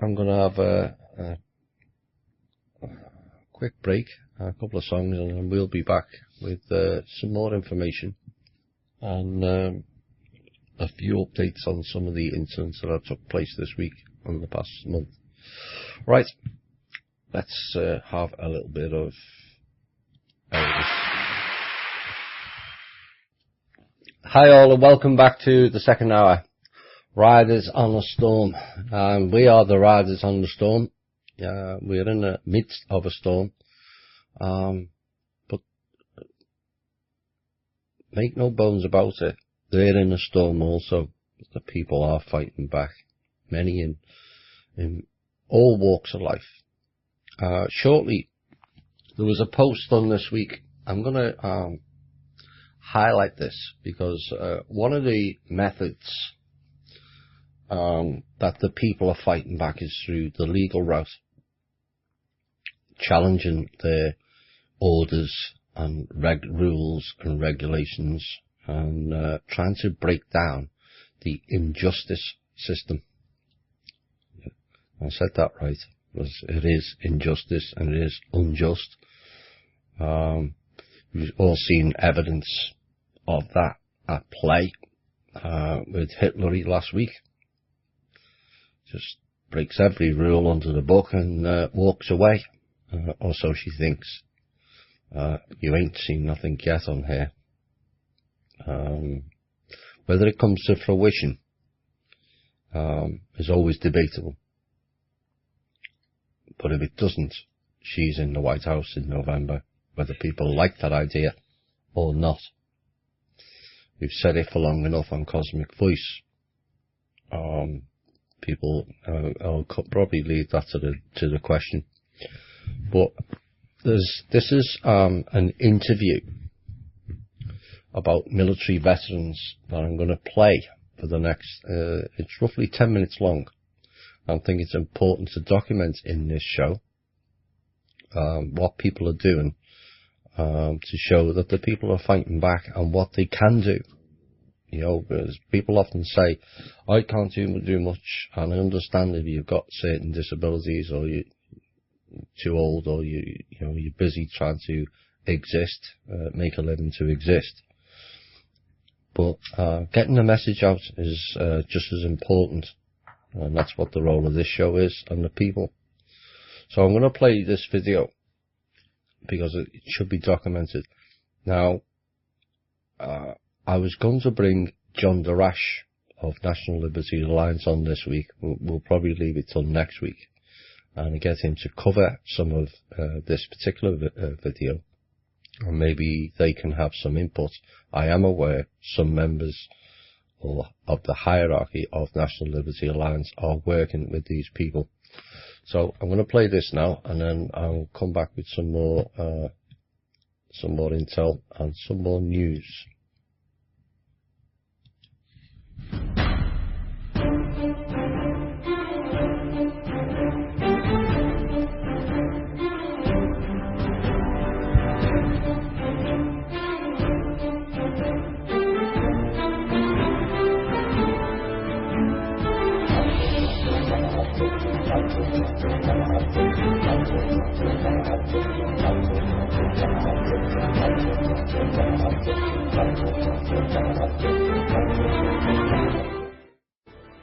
I'm going to have a quick break, a couple of songs, and then we'll be back with some more information and a few updates on some of the incidents that have took place this week and the past month. Right, let's have a little bit of Elvis. Hi all, and welcome back to the second hour. Riders on a Storm. We are the Riders on the Storm. We're in the midst of a storm. But make no bones about it. They're in a storm also. The people are fighting back. Many in all walks of life. Shortly, there was a post done this week. I'm going to highlight this because one of the methods that the people are fighting back is through the legal route, challenging their orders and rules and regulations, and trying to break down the injustice system. I said that right. It is injustice and it is unjust. We've all seen evidence of that at play with Hitler last week. Just breaks every rule under the book and walks away. Or so she thinks. You ain't seen nothing yet on here. Whether it comes to fruition is always debatable. But if it doesn't, she's in the White House in November, whether people like that idea or not. We've said it for long enough on Cosmic Voice. People, I'll probably leave that to the question. But this is an interview about military veterans that I'm going to play for the next, it's roughly 10 minutes long. I think it's important to document in this show what people are doing to show that the people are fighting back and what they can do. You know, because people often say, I can't do much, and I understand if you've got certain disabilities or you're too old or you're busy trying to exist, make a living to exist. But getting the message out is just as important, and that's what the role of this show is, and the people. So I'm going to play this video because it should be documented. Now, I was going to bring John Darash of National Liberty Alliance on this week. We'll probably leave it till next week and get him to cover some of this particular video, and maybe they can have some input. I am aware some members of the hierarchy of National Liberty Alliance are working with these people. So I'm going to play this now, and then I'll come back with some more intel and some more news.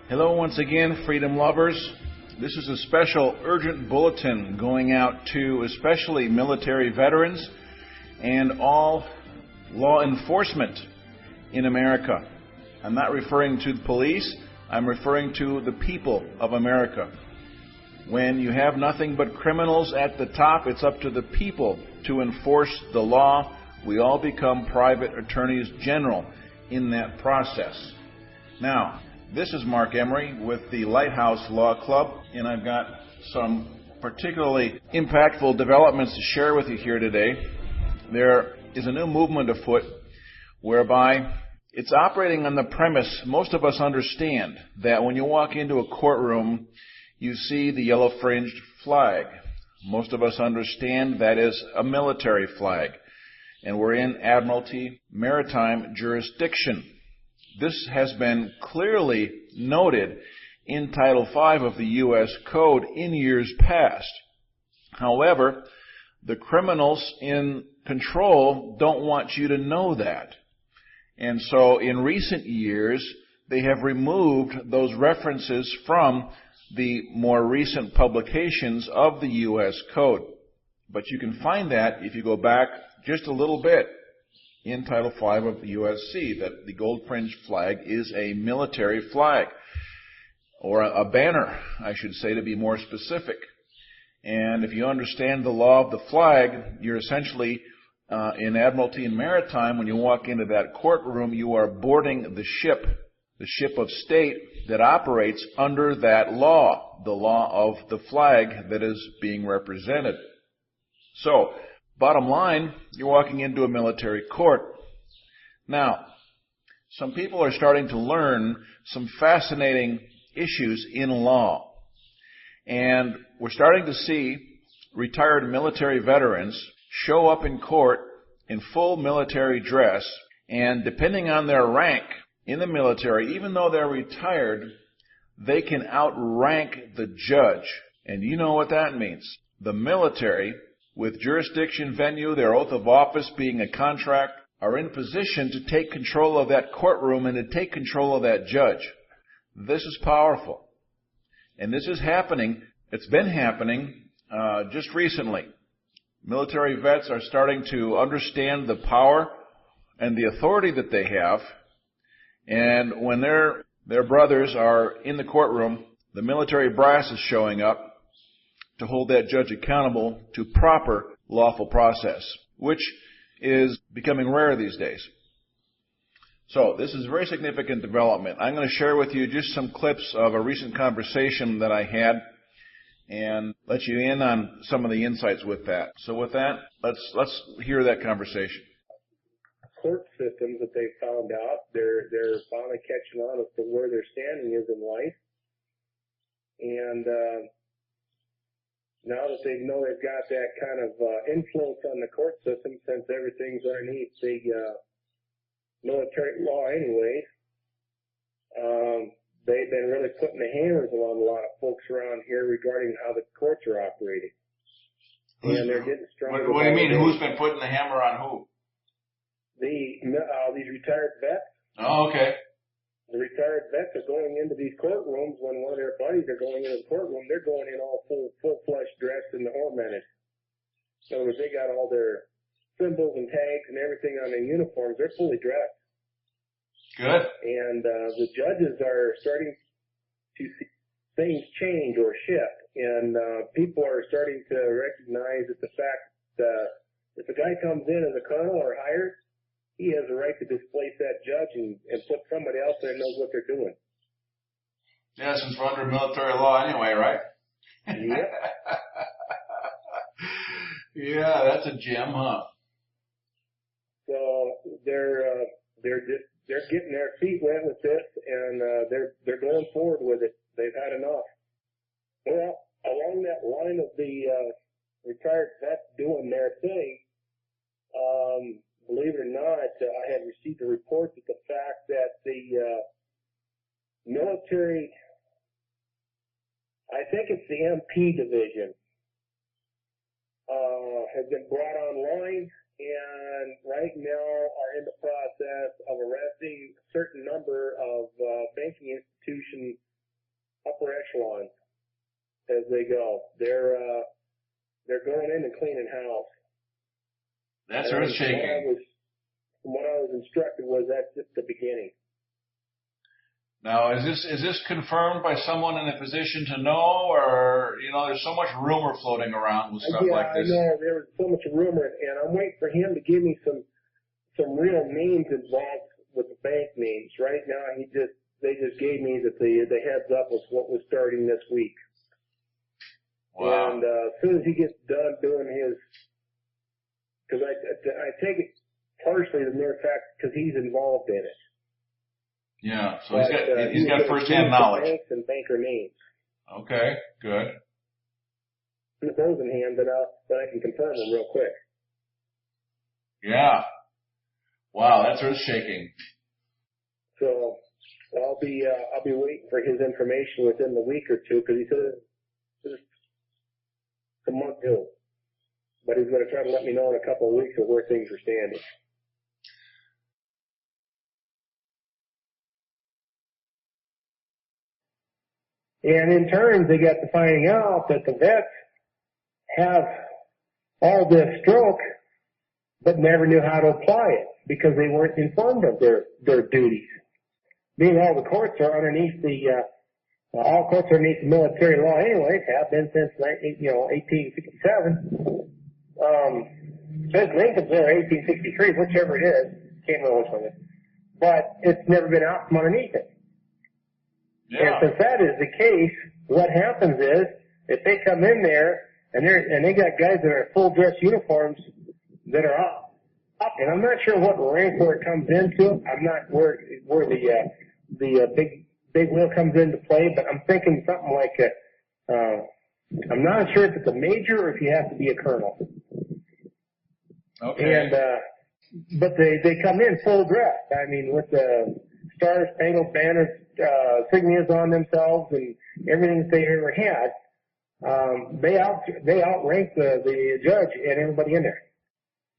Hello once again, freedom lovers. This is a special urgent bulletin going out to especially military veterans and all law enforcement in America. I'm not referring to the police, I'm referring to the people of America. When you have nothing but criminals at the top, it's up to the people to enforce the law. We all become private attorneys general in that process. Now, this is Mark Emery with the Lighthouse Law Club, and I've got some particularly impactful developments to share with you here today. There is a new movement afoot whereby it's operating on the premise most of us understand that when you walk into a courtroom, you see the yellow fringed flag. Most of us understand that is a military flag, and we're in Admiralty Maritime jurisdiction. This has been clearly noted in Title V of the U.S. Code in years past. However, the criminals in control don't want you to know that. And so in recent years, they have removed those references from the more recent publications of the U.S. Code. But you can find that if you go back just a little bit in Title V of the USC, that the gold fringed flag is a military flag, or a banner, I should say, to be more specific. And if you understand the law of the flag, you're essentially in Admiralty and Maritime, when you walk into that courtroom, you are boarding the ship of state that operates under that law, the law of the flag that is being represented. So, bottom line, you're walking into a military court. Now, some people are starting to learn some fascinating issues in law. And we're starting to see retired military veterans show up in court in full military dress, and depending on their rank in the military, even though they're retired, they can outrank the judge. And you know what that means. The military, with jurisdiction, venue, their oath of office being a contract, are in position to take control of that courtroom and to take control of that judge. This is powerful. And this is happening. It's been happening just recently. Military vets are starting to understand the power and the authority that they have. And when their brothers are in the courtroom, the military brass is showing up to hold that judge accountable to proper lawful process, which is becoming rare these days. So this is a very significant development. I'm going to share with you just some clips of a recent conversation that I had and let you in on some of the insights with that. So with that, let's hear that conversation. Court systems that they found out, they're finally catching on as to where their standing is in life. And now that they know they've got that kind of influence on the court system, since everything's underneath the military law anyways, they've been really putting the hammers on a lot of folks around here regarding how the courts are operating. And they're getting stronger. What do you mean? Who's been putting the hammer on who? These retired vets. Oh, okay. The retired vets are going into these courtrooms when one of their buddies are going into the courtroom. They're going in all full-fledged dressed and ornamented. In other words, they got all their symbols and tags and everything on their uniforms. They're fully dressed. Good. And the judges are starting to see things change or shift. And people are starting to recognize that the fact that if a guy comes in as a colonel or higher, he has a right to displace that judge and put somebody else there that knows what they're doing. Yeah, since we're under military law anyway, right? Yep. Yeah, that's a gem, huh? So they're getting their feet wet with this, and they're going forward with it. They've had enough. Well, along that line of the retired vets doing their thing, believe it or not, I had received a report that the fact that the military, I think it's the MP division, has been brought online and right now are in the process of arresting a certain number of banking institution upper echelons as they go. They're going in and cleaning house. That's earth-shaking. From what I was instructed was that's just the beginning. Now, is this confirmed by someone in a position to know, or there's so much rumor floating around with stuff like this? Yeah, I know there was so much rumor, and I'm waiting for him to give me some real names involved with the bank names. Right now, they just gave me that the heads up was what was starting this week. Wow. And as soon as he gets done doing his, because I take it partially the mere fact because he's involved in it. Yeah, so he's got first-hand knowledge. Banks and banker names. Okay, good. With those in hand, then I can confirm them real quick. Yeah. Wow, that's earth-shaking. So I'll be waiting for his information within the week or two because he said it's a month due, but he's going to try to let me know in a couple of weeks of where things are standing. And in turn, they got to finding out that the vets have all this stroke, but never knew how to apply it because they weren't informed of their duties. Being all the courts are underneath all courts are underneath the military law anyways, have been since 1867. Says Lincoln's there 1863, whichever it is, can't remember which one it is, but it's never been out from underneath it. Yeah. And since that is the case, what happens is if they come in there and they got guys that are full dress uniforms that are up, and I'm not sure what rank where it comes into. I'm not where the big wheel comes into play, but I'm thinking something like I'm not sure if it's a major or if you have to be a colonel. Okay. And but they come in full dress. I mean, with the stars, spangled banners, insignias on themselves, and everything that they ever had. They outrank the judge and everybody in there.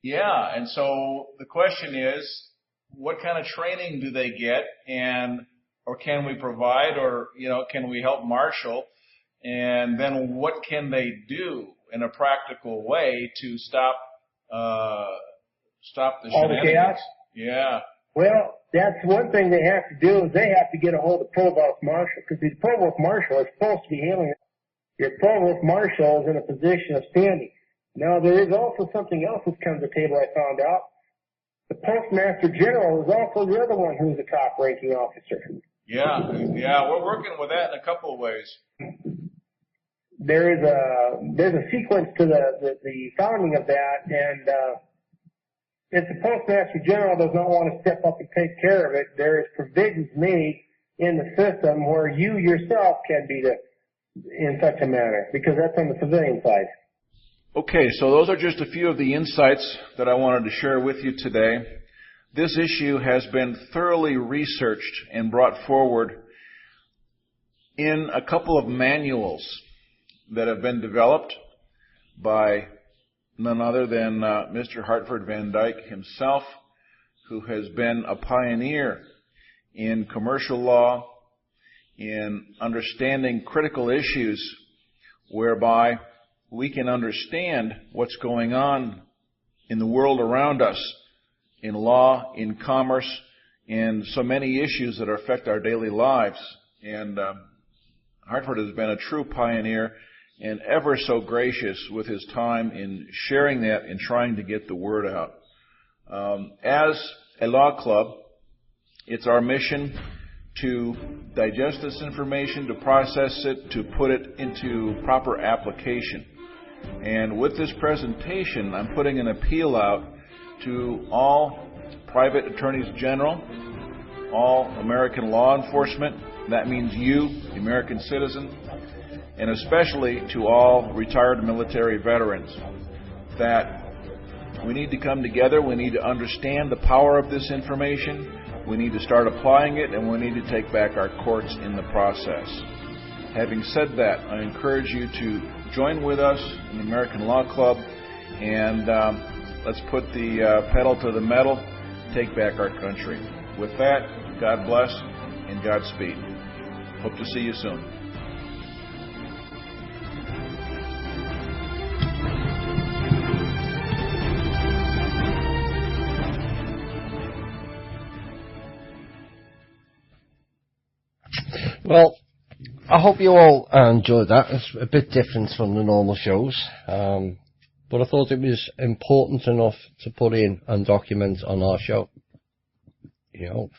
Yeah, and so the question is, what kind of training do they get, or can we provide, or can we help marshal, and then what can they do in a practical way to stop the shenanigans? The chaos? Yeah. Well, that's one thing they have to do is they have to get a hold of provost marshal, because the provost marshal is supposed to be handling it. Your provost marshal is in a position of standing. Now, there is also something else that's come to the table, I found out. The postmaster general is also the other one who's a top-ranking officer. Yeah, we're working with that in a couple of ways. There's a sequence to the founding of that, and if the postmaster general does not want to step up and take care of it, there is provisions made in the system where you yourself can be in such a manner, because that's on the civilian side. Okay, so those are just a few of the insights that I wanted to share with you today. This issue has been thoroughly researched and brought forward in a couple of manuals that have been developed by none other than Mr. Hartford Van Dyke himself, who has been a pioneer in commercial law, in understanding critical issues whereby we can understand what's going on in the world around us, in law, in commerce, and so many issues that affect our daily lives. And Hartford has been a true pioneer and ever so gracious with his time in sharing that and trying to get the word out. As a law club, it's our mission to digest this information, to process it, to put it into proper application. And with this presentation, I'm putting an appeal out to all private attorneys general, all American law enforcement, that means you, the American citizen, and especially to all retired military veterans, that we need to come together, we need to understand the power of this information, we need to start applying it, and we need to take back our courts in the process. Having said that, I encourage you to join with us in the American Law Club, and let's put the pedal to the metal, take back our country. With that, God bless and Godspeed. Hope to see you soon. Well, I hope you all enjoyed that. It's a bit different from the normal shows, but I thought it was important enough to put in and document on our show. You know,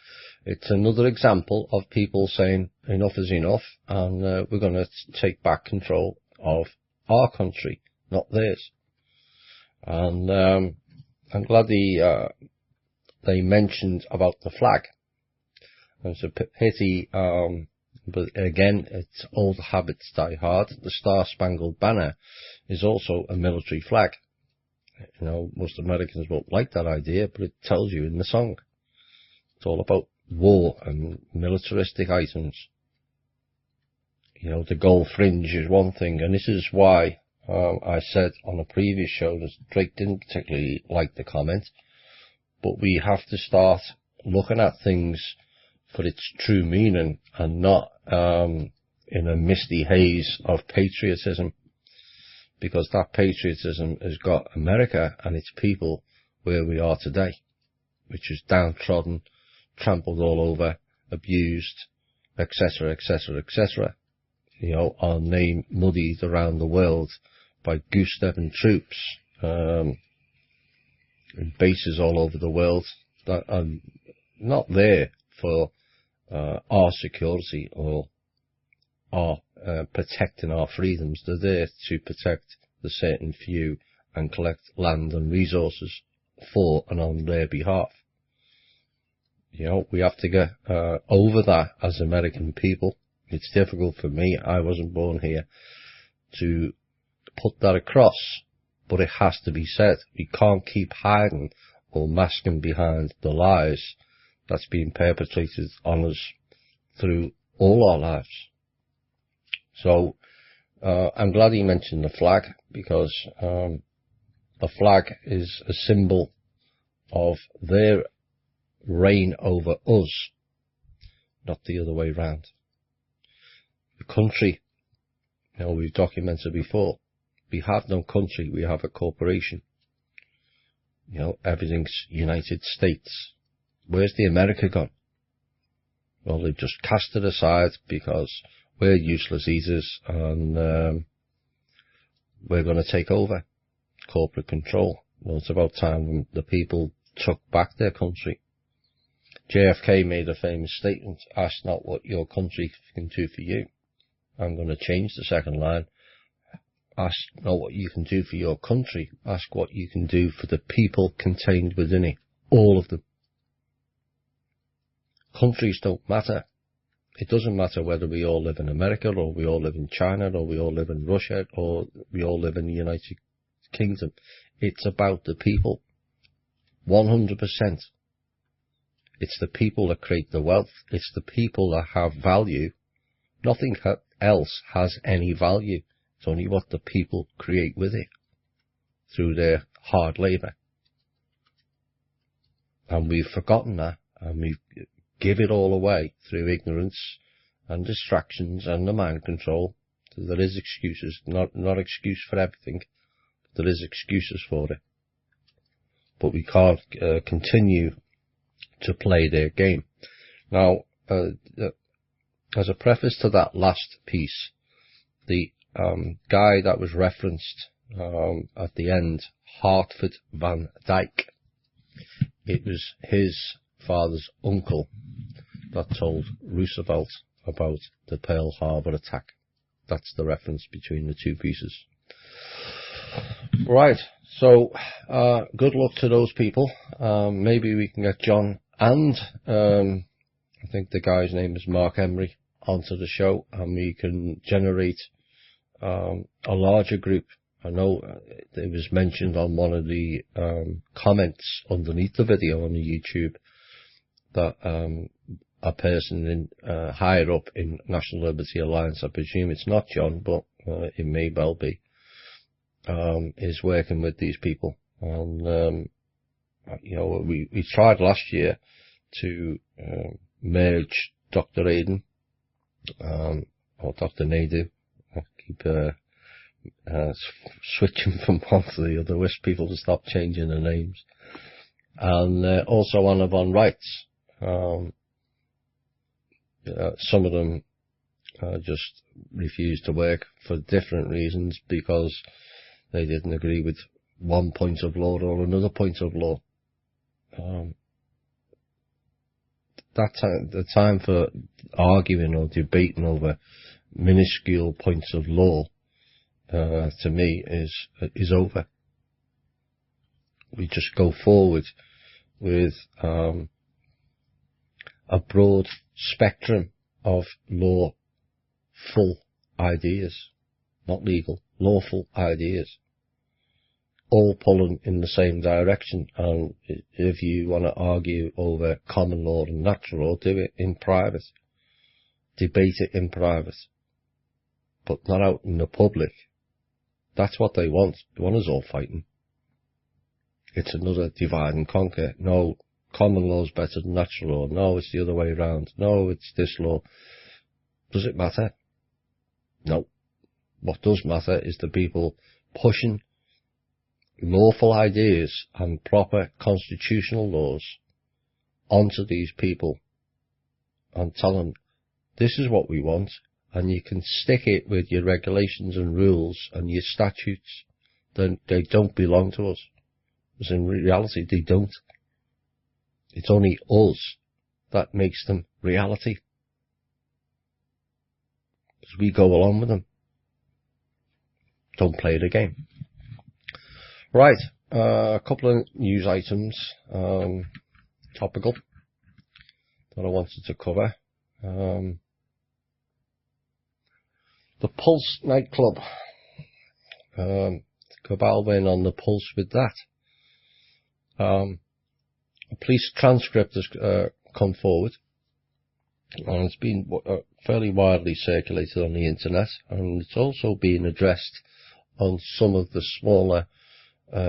it's another example of people saying enough is enough, and we're going to take back control of our country, not theirs. And I'm glad they mentioned about the flag. It's a pity. But again, it's old habits die hard. The Star-Spangled Banner is also a military flag. You know, most Americans won't like that idea, but it tells you in the song. It's all about war and militaristic items. You know, the gold fringe is one thing, and this is why I said on a previous show that Drake didn't particularly like the comment, but we have to start looking at things for its true meaning and not in a misty haze of patriotism, because that patriotism has got America and its people where we are today, which is downtrodden, trampled all over, abused, etc., etc., etc. You know, our name muddied around the world by goose-stepping troops in bases all over the world that are not there for our security or our protecting our freedoms. They're there to protect the certain few and collect land and resources for and on their behalf. You know, we have to get over that as American people. It's difficult for me, I wasn't born here, to put that across, but it has to be said. We can't keep hiding or masking behind the lies that's being perpetrated on us through all our lives. So I'm glad he mentioned the flag, because the flag is a symbol of their reign over us, not the other way round. The country, you know, we've documented before, we have no country, we have a corporation. You know, everything's United States. Where's the America gone? Well, they've just cast it aside because we're useless eaters, and we're going to take over corporate control. Well, it's about time when the people took back their country. JFK made a famous statement, ask not what your country can do for you. I'm going to change the second line. Ask not what you can do for your country, ask what you can do for the people contained within it, all of them. Countries don't matter. It doesn't matter whether we all live in America, or we all live in China, or we all live in Russia, or we all live in the United Kingdom. It's about the people. 100%. It's the people that create the wealth. It's the people that have value. Nothing else has any value. It's only what the people create with it through their hard labour. And we've forgotten that, and we give it all away through ignorance and distractions and the mind control. So there is excuses, not excuse for everything, but there is excuses for it. But we can't continue to play their game. Now, as a preface to that last piece, the guy that was referenced at the end, Hartford Van Dyke, it was his father's uncle that told Roosevelt about the Pearl Harbor attack. That's the reference between the two pieces. Right, so good luck to those people. Maybe we can get John and I think the guy's name is Mark Emery onto the show, and we can generate a larger group. I know it was mentioned on one of the comments underneath the video on the YouTube that a person higher up in National Liberty Alliance, I presume it's not John, but it may well be, is working with these people. And, we tried last year to merge Dr. Aiden, or Dr. Nadu. I keep switching from one to the other. Wish people to stop changing their names. And also Anna von Reitz. Some of them just refused to work for different reasons, because they didn't agree with one point of law or another point of law. The time for arguing or debating over minuscule points of law, to me, is over. We just go forward with a broad spectrum of lawful ideas, not legal, lawful ideas, all pulling in the same direction. And if you want to argue over common law and natural law, do it in private. Debate it in private, but not out in the public. That's what they want. They want us all fighting. It's another divide and conquer. No, common law is better than natural law. No, it's the other way around. No, it's this law. Does it matter? No. What does matter is the people pushing lawful ideas and proper constitutional laws onto these people and tell them, this is what we want, and you can stick it with your regulations and rules and your statutes. Then they don't belong to us. Because in reality, they don't. It's only us that makes them reality. Because we go along with them. Don't play the game. Right, a couple of news items, topical, that I wanted to cover. The Pulse nightclub. Cabal went on the Pulse with that. A police transcript has come forward, and it's been fairly widely circulated on the internet, and it's also been addressed on some of the smaller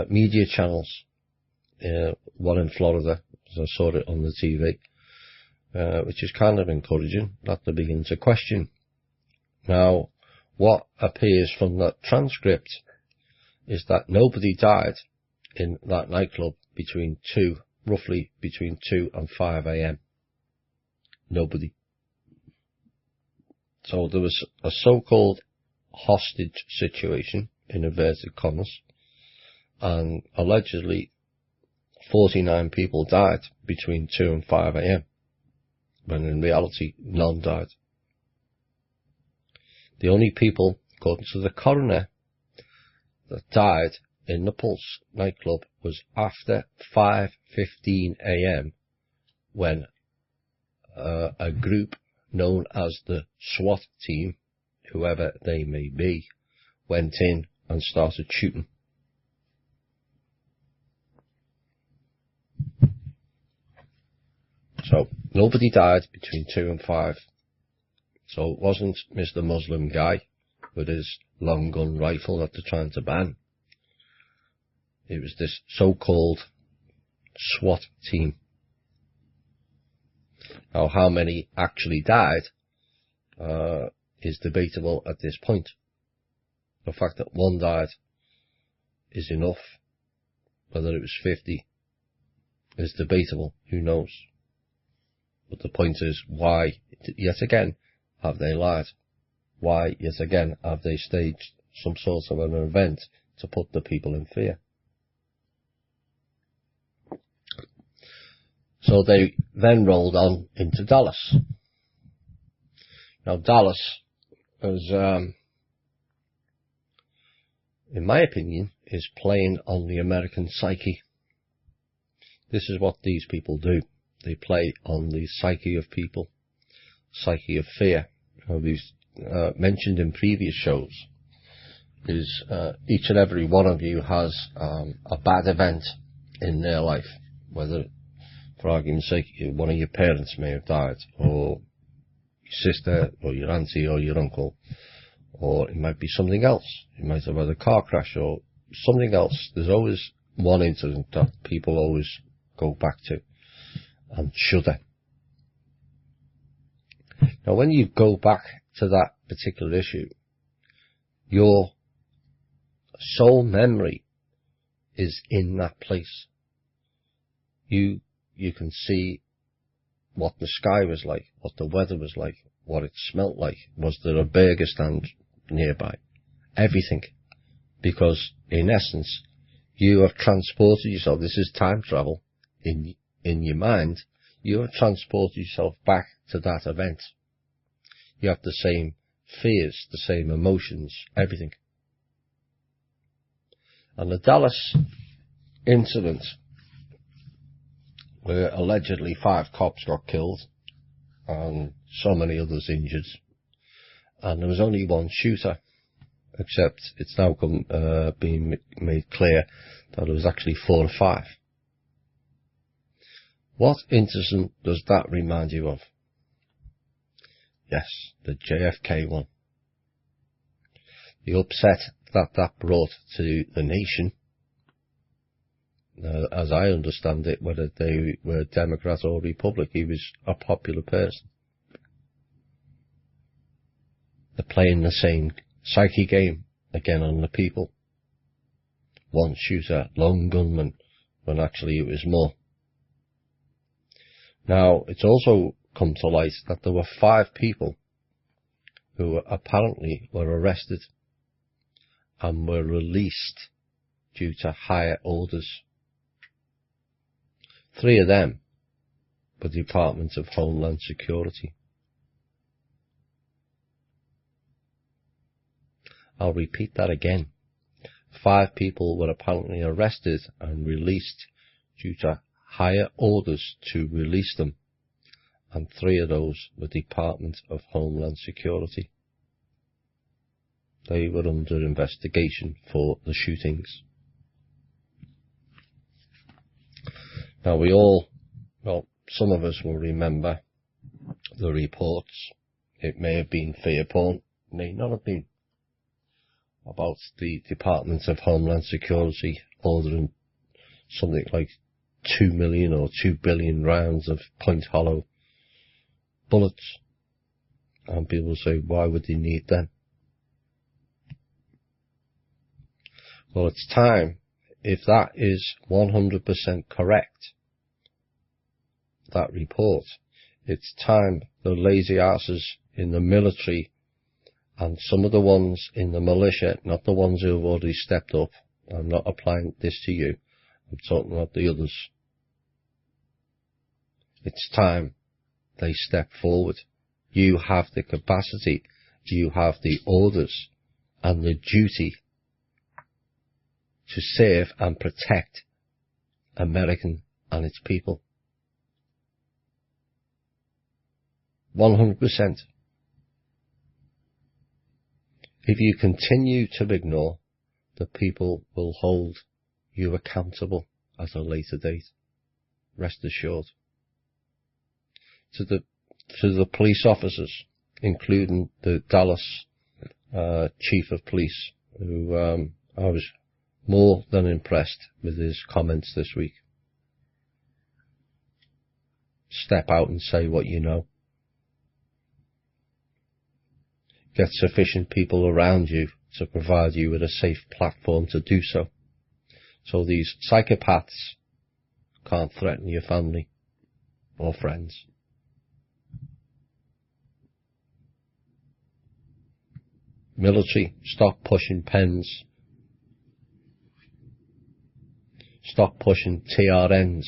media channels, one in Florida, as I saw it on the TV, which is kind of encouraging that they begin to question. Now, what appears from that transcript is that nobody died in that nightclub roughly between 2 and 5 a.m. Nobody. So there was a so-called hostage situation, in inverted commas, and allegedly 49 people died between 2 and 5 a.m. when in reality none died. The only people, according to the coroner, that died in the Pulse nightclub was after 5:15 a.m. when a group known as the SWAT team, whoever they may be, went in and started shooting. So nobody died between 2 and 5. So it wasn't Mr. Muslim guy with his long gun rifle that they're trying to ban. It was this so-called SWAT team. Now, how many actually died is debatable at this point. The fact that one died is enough. Whether it was 50 is debatable. Who knows? But the point is, why, yet again, have they lied? Why, yet again, have they staged some sort of an event to put the people in fear? So they then rolled on into Dallas. Now Dallas is, in my opinion, is playing on the American psyche. This is what these people do. They play on the psyche of people, psyche of fear. We've mentioned in previous shows is each and every one of you has a bad event in their life, whether For argument's sake, one of your parents may have died, or your sister, or your auntie, or your uncle, or it might be something else. You might have had a car crash, or something else. There's always one incident that people always go back to and shudder. Now, when you go back to that particular issue, your soul memory is in that place. You can see what the sky was like, what the weather was like, what it smelt like. Was there a burger stand nearby? Everything. Because, in essence, you have transported yourself. This is time travel in your mind. You have transported yourself back to that event. You have the same fears, the same emotions, everything. And the Dallas incident, where allegedly 5 cops got killed and so many others injured, and there was only one shooter, except it's now being made clear that it was actually 4 or 5. What incident does that remind you of? Yes, the JFK one. The upset that brought to the nation, as I understand it, whether they were Democrat or Republican, he was a popular person. They're playing the same psyche game again on the people. One shooter, lone gunman, when actually it was more. Now, it's also come to light that there were 5 people who apparently were arrested and were released due to higher orders. 3 of them were Department of Homeland Security. I'll repeat that again. 5 people were apparently arrested and released due to higher orders to release them, and 3 of those were Department of Homeland Security. They were under investigation for the shootings. Now some of us will remember the reports. It may have been fear porn, may not have been, about the Department of Homeland Security ordering something like 2 million or 2 billion rounds of point hollow bullets. And people say, why would they need them? Well, it's time, if that is 100% correct, that report, it's time the lazy asses in the military and some of the ones in the militia, not the ones who have already stepped up, I'm not applying this to you, I'm talking about the others. It's time they step forward. You have the capacity, you have the orders and the duty to serve and protect American and its people. 100%. If you continue to ignore, the people will hold you accountable at a later date. Rest assured. To the police officers, including the Dallas chief of police, who I was more than impressed with his comments this week. Step out and say what you know. Get sufficient people around you to provide you with a safe platform to do so. So these psychopaths can't threaten your family or friends. Military, stop pushing pens. Stop pushing TRNs,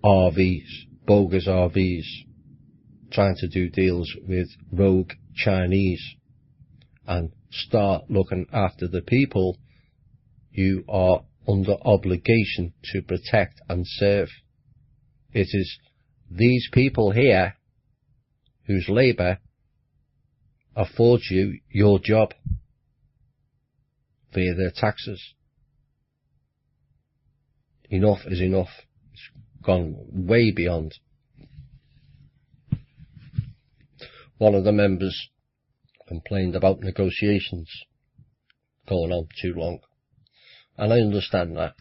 RVs, bogus RVs, trying to do deals with rogue Chinese, and start looking after the people you are under obligation to protect and serve. It is these people here whose labour affords you your job via their taxes. Enough is enough. It's gone way beyond. One of the members complained about negotiations going on too long, and I understand that.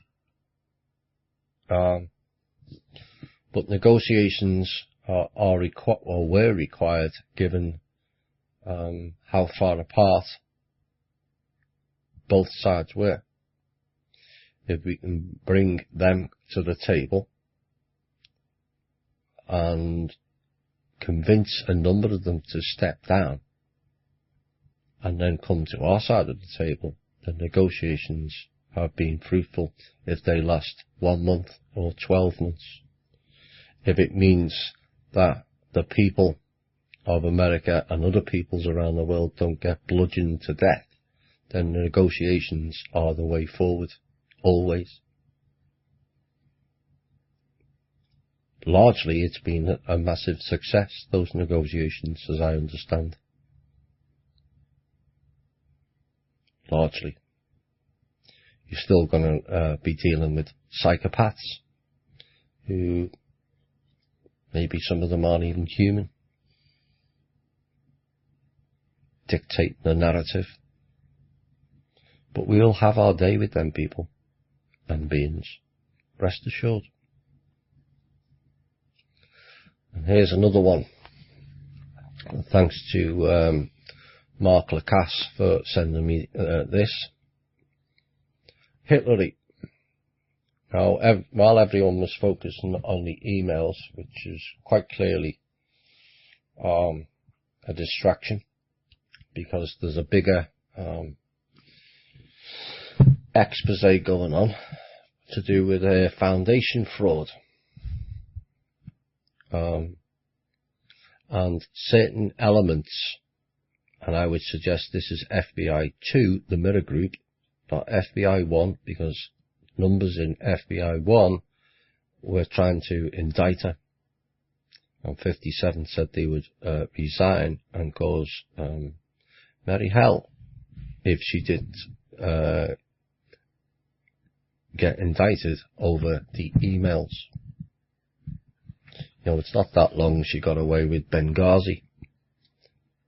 But negotiations were required given how far apart both sides were. If we can bring them to the table and convince a number of them to step down and then come to our side of the table, the negotiations have been fruitful if they last 1 month or 12 months. If it means that the people of America and other peoples around the world don't get bludgeoned to death, then the negotiations are the way forward, always. Largely it's been a massive success, those negotiations, as I understand. Largely. You're still going to be dealing with psychopaths who maybe some of them aren't even human, dictate the narrative. But we'll have our day with them people and beings, rest assured. And here's another one. Thanks to Mark Lacasse for sending me this. Hitlery. Now, while everyone was focusing on the emails, which is quite clearly a distraction, because there's a bigger expose going on to do with foundation fraud. And certain elements, and I would suggest this is FBI 2, the mirror group, not FBI 1, because numbers in FBI 1 were trying to indict her. And 57 said they would resign and cause merry hell if she didn't get indicted over the emails. You know, it's not that long she got away with Benghazi.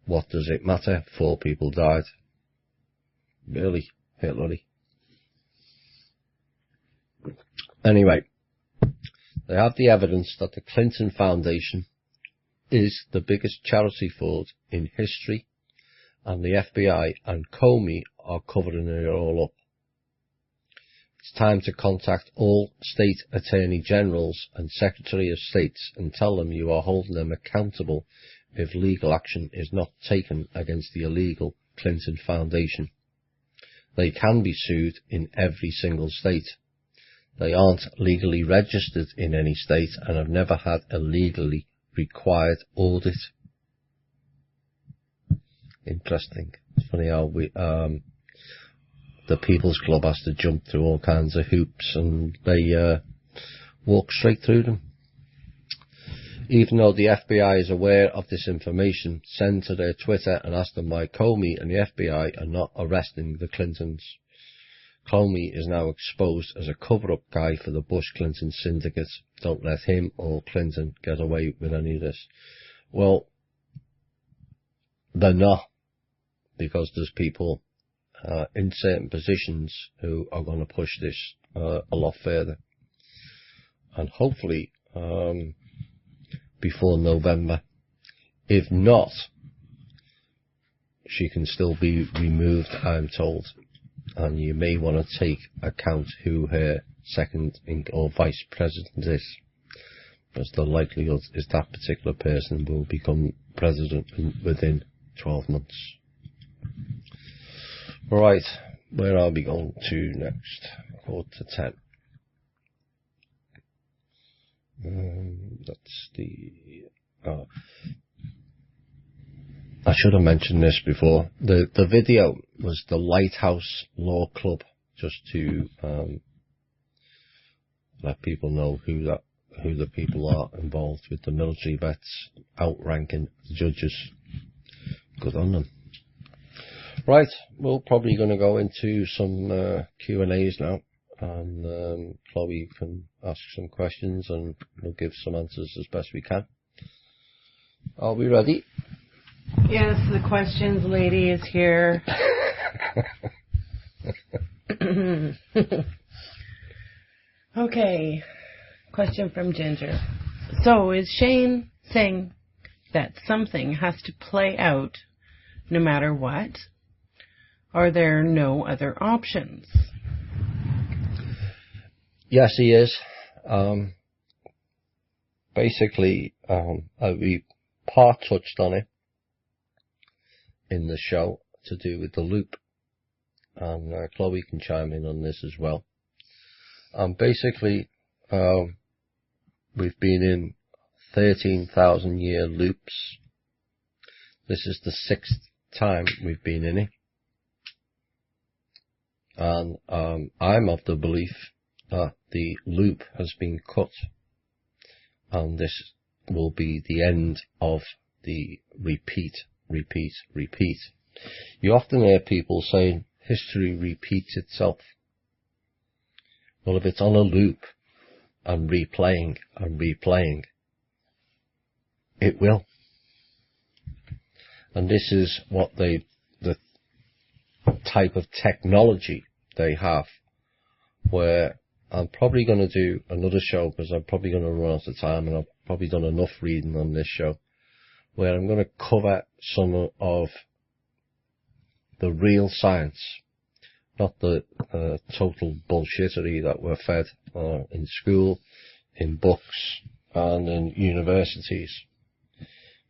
What does it matter? 4 people died. Really, Hitlery. Anyway, they have the evidence that the Clinton Foundation is the biggest charity fraud in history, and the FBI and Comey are covering it all up. It's time to contact all state attorney generals and secretary of states and tell them you are holding them accountable if legal action is not taken against the illegal Clinton Foundation. They can be sued in every single state. They aren't legally registered in any state and have never had a legally required audit. Interesting. It's funny how the People's Club has to jump through all kinds of hoops and they walk straight through them. Even though the FBI is aware of this information, send to their Twitter and ask them why Comey and the FBI are not arresting the Clintons. Comey is now exposed as a cover-up guy for the Bush-Clinton syndicate. Don't let him or Clinton get away with any of this. Well, they're not, because there's people in certain positions who are going to push this a lot further. And hopefully, before November. If not, she can still be removed, I'm told. And you may want to take account who her second or vice president is, because the likelihood is that particular person will become president within 12 months. Right, where are we going to next? 9:45. That's the... Oh. I should have mentioned this before. The video was the Lighthouse Law Club, just to let people know who the people are involved with the military vets, outranking the judges. Good on them. Right, we're probably going to go into some Q&As now. and Chloe can ask some questions and we'll give some answers as best we can. Are we ready? Yes, the questions lady is here. Okay, question from Ginger. So is Shane saying that something has to play out no matter what? Are there no other options? Yes, he is. Basically, we part touched on it in the show to do with the loop, and Chloe can chime in on this as well. Basically, we've been in 13,000 year loops. This is the 6th time we've been in it, and I'm of the belief that the loop has been cut, and this will be the end of the repeat. You often hear people saying history repeats itself. Well, if it's on a loop and replaying, it will. And this is what the type of technology they have, where I'm probably going to do another show because I'm probably going to run out of time, and I've probably done enough reading on this show, where I'm going to cover some of the real science, not the total bullshittery that we're fed in school, in books, and in universities,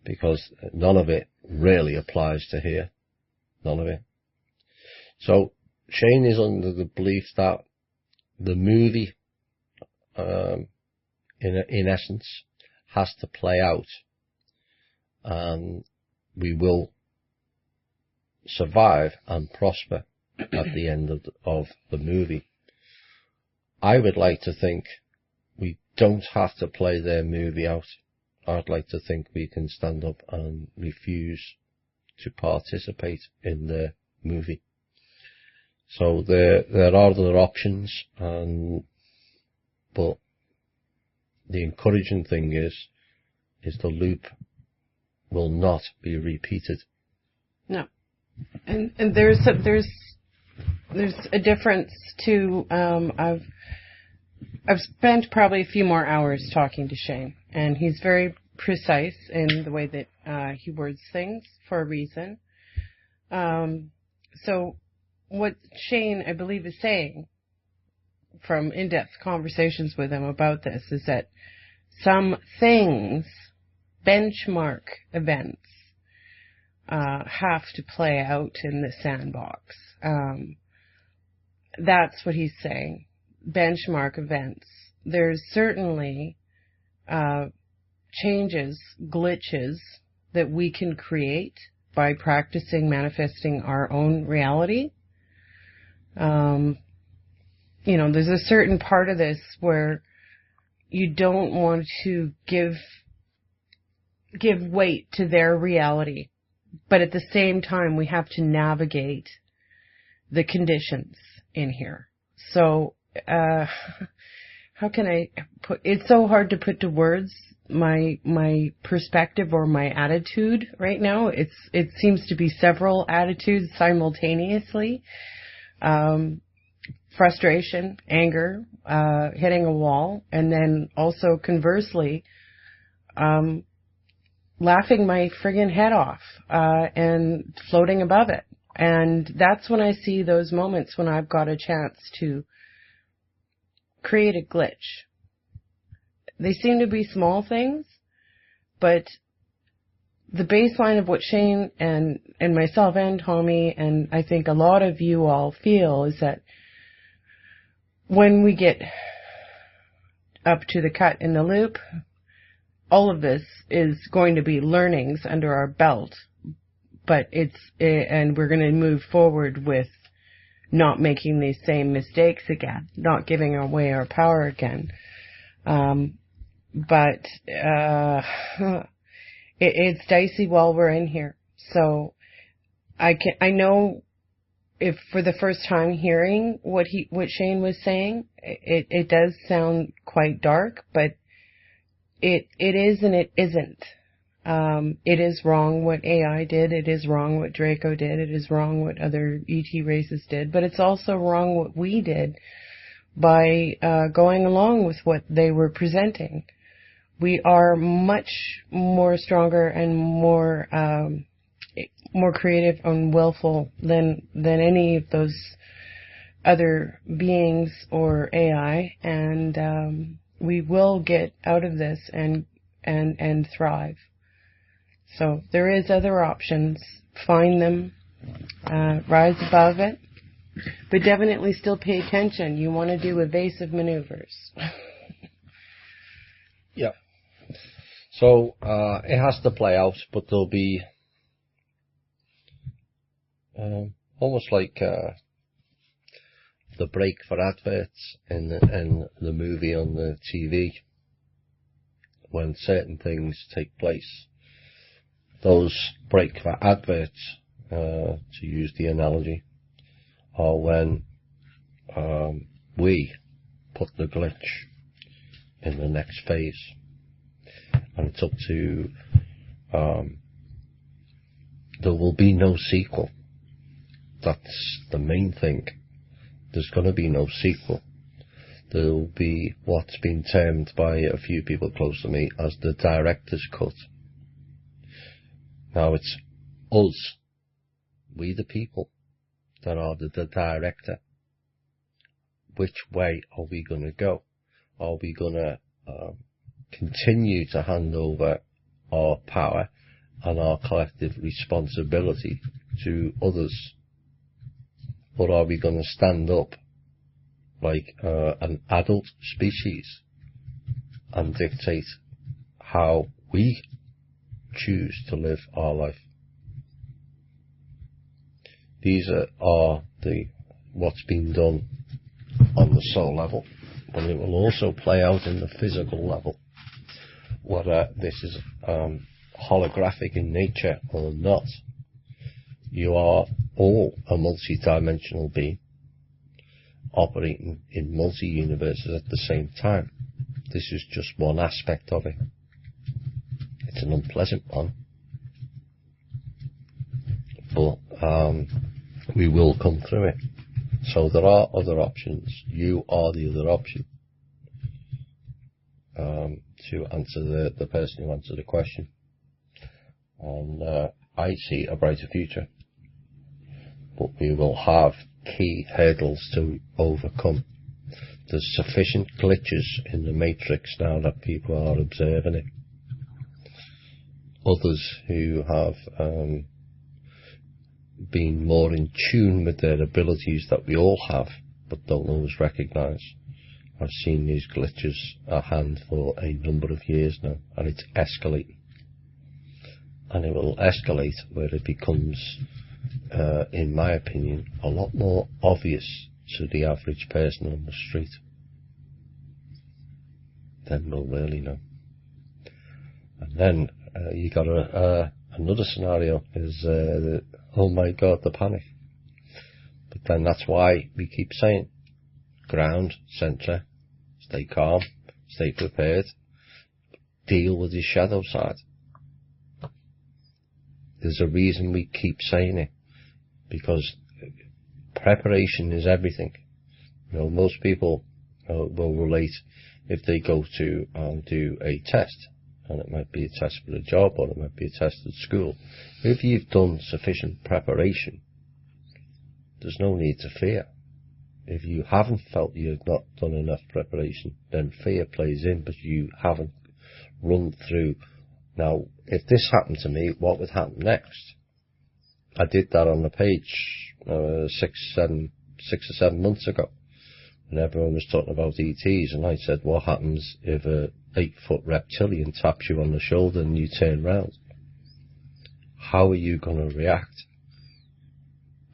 because none of it really applies to here. None of it. So Shane is under the belief that the movie, in essence, has to play out, and we will survive and prosper at the end of the movie. I would like to think we don't have to play their movie out. I'd like to think we can stand up and refuse to participate in their movie. So there are other options, but the encouraging thing is the loop will not be repeated. No, and there's a difference too. I've spent probably a few more hours talking to Shane, and he's very precise in the way that he words things for a reason. So what Shane, I believe, is saying from in-depth conversations with him about this is that some things, benchmark events, have to play out in the sandbox. That's what he's saying. Benchmark events. There's certainly changes, glitches that we can create by practicing manifesting our own reality. There's a certain part of this where you don't want to give weight to their reality, but at the same time we have to navigate the conditions in here. So how can I put it's so hard to put to words my perspective or my attitude right now. It seems to be several attitudes simultaneously. Frustration, anger, hitting a wall, and then also conversely, laughing my friggin' head off, and floating above it. And that's when I see those moments when I've got a chance to create a glitch. They seem to be small things, but the baseline of what Shane and myself and Tommy and I think a lot of you all feel is that when we get up to the cut in the loop, all of this is going to be learnings under our belt, but and we're going to move forward with not making these same mistakes again, not giving away our power again. But it's dicey while we're in here. So I know if for the first time hearing what Shane was saying, it does sound quite dark, but it is and it isn't. It is wrong what AI did. It is wrong what Draco did. It is wrong what other ET races did. But it's also wrong what we did by going along with what they were presenting. We are much more stronger and more creative and willful than any of those other beings or AI, and we will get out of this and thrive. So there is other options. Find them, rise above it, but definitely still pay attention. You want to do evasive maneuvers. Yeah. So it has to play out, but there'll be almost like the break for adverts in the movie on the TV. When certain things take place, those break for adverts, to use the analogy, are when we put the glitch in the next phase. And it's up to, there will be no sequel. That's the main thing. There's going to be no sequel. There will be what's been termed by a few people close to me as the director's cut. Now it's us, we the people, that are the director. Which way are we going to go? Are we going to continue to hand over our power and our collective responsibility to others? Or are we going to stand up like an adult species and dictate how we choose to live our life? These are what's been done on the soul level, but it will also play out in the physical level. Whether this is holographic in nature or not, you are all a multi-dimensional being operating in multi-universes at the same time. This is just one aspect of it. It's an unpleasant one, but we will come through it. So there are other options. You are the other option. To answer the person who answered the question. And I see a brighter future. But we will have key hurdles to overcome. There's sufficient glitches in the matrix now that people are observing it. Others who have been more in tune with their abilities that we all have, but don't always recognise. I've seen these glitches at hand for a number of years now, and it's escalating. And it will escalate where it becomes, in my opinion, a lot more obvious to the average person on the street. Then we'll really know. And then you got another scenario is, oh my God, the panic. But then that's why we keep saying, ground, centre, stay calm, stay prepared, deal with your shadow side. There's a reason we keep saying it, because preparation is everything. You know, most people will relate if they go to do a test, and it might be a test for a job or it might be a test at school. If you've done sufficient preparation, there's no need to fear. If you haven't felt you've not done enough preparation, then fear plays in, but you haven't run through. Now, if this happened to me, what would happen next? I did that on the page 6 or 7 months ago, when everyone was talking about ETs, and I said, what happens if a 8-foot reptilian taps you on the shoulder and you turn round? How are you going to react?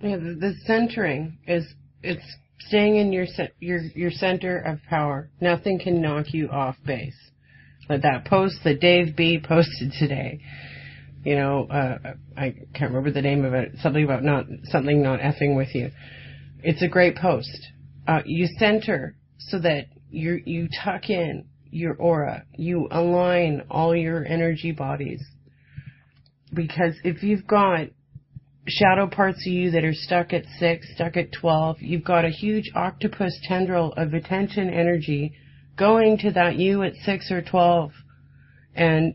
Yeah, the centering is, it's staying in your center of power. Nothing can knock you off base. But that post that Dave B posted today, I can't remember the name of it. Something not effing with you. It's a great post. You center so that you tuck in your aura. You align all your energy bodies. Because if you've got shadow parts of you that are stuck at 6, stuck at 12, you've got a huge octopus tendril of attention energy going to that you at 6 or 12. And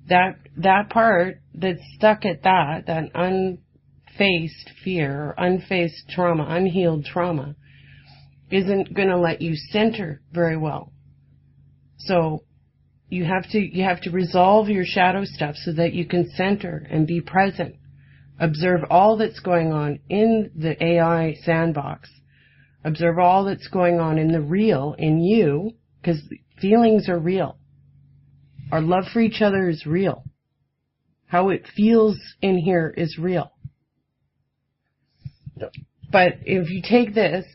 that part that's stuck at that unfaced fear, or unfaced trauma, unhealed trauma, isn't going to let you center very well. So you have to resolve your shadow stuff so that you can center and be present. Observe all that's going on in the AI sandbox. Observe all that's going on in the real, in you, because feelings are real. Our love for each other is real. How it feels in here is real. Yep. But if you take this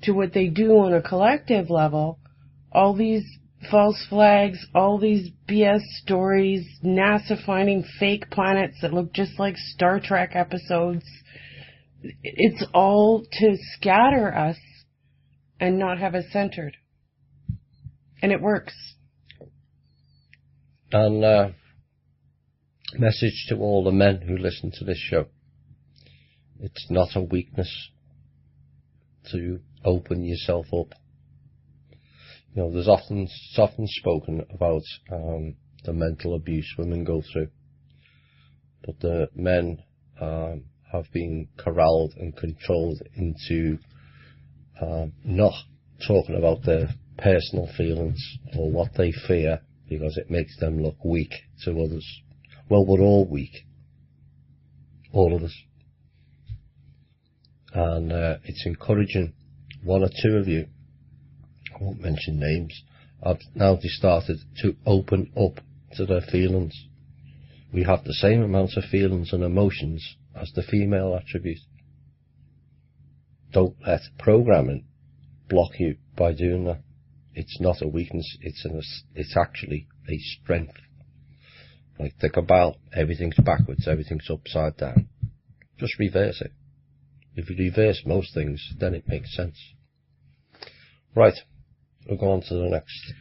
to what they do on a collective level, all these false flags, all these BS stories, NASA finding fake planets that look just like Star Trek episodes, it's all to scatter us and not have us centered. And it works. And message to all the men who listen to this show. It's not a weakness to open yourself up. There's often spoken about the mental abuse women go through. But the men have been corralled and controlled into not talking about their personal feelings or what they fear, because it makes them look weak to others. Well, we're all weak. All of us. And it's encouraging one or two of you, I won't mention names, have now started to open up to their feelings. We have the same amount of feelings and emotions as the female attribute. Don't let programming block you by doing that. It's not a weakness, it's actually a strength. Like the Cabal, everything's backwards, everything's upside down. Just reverse it. If you reverse most things, then it makes sense. Right, we'll go on to the next.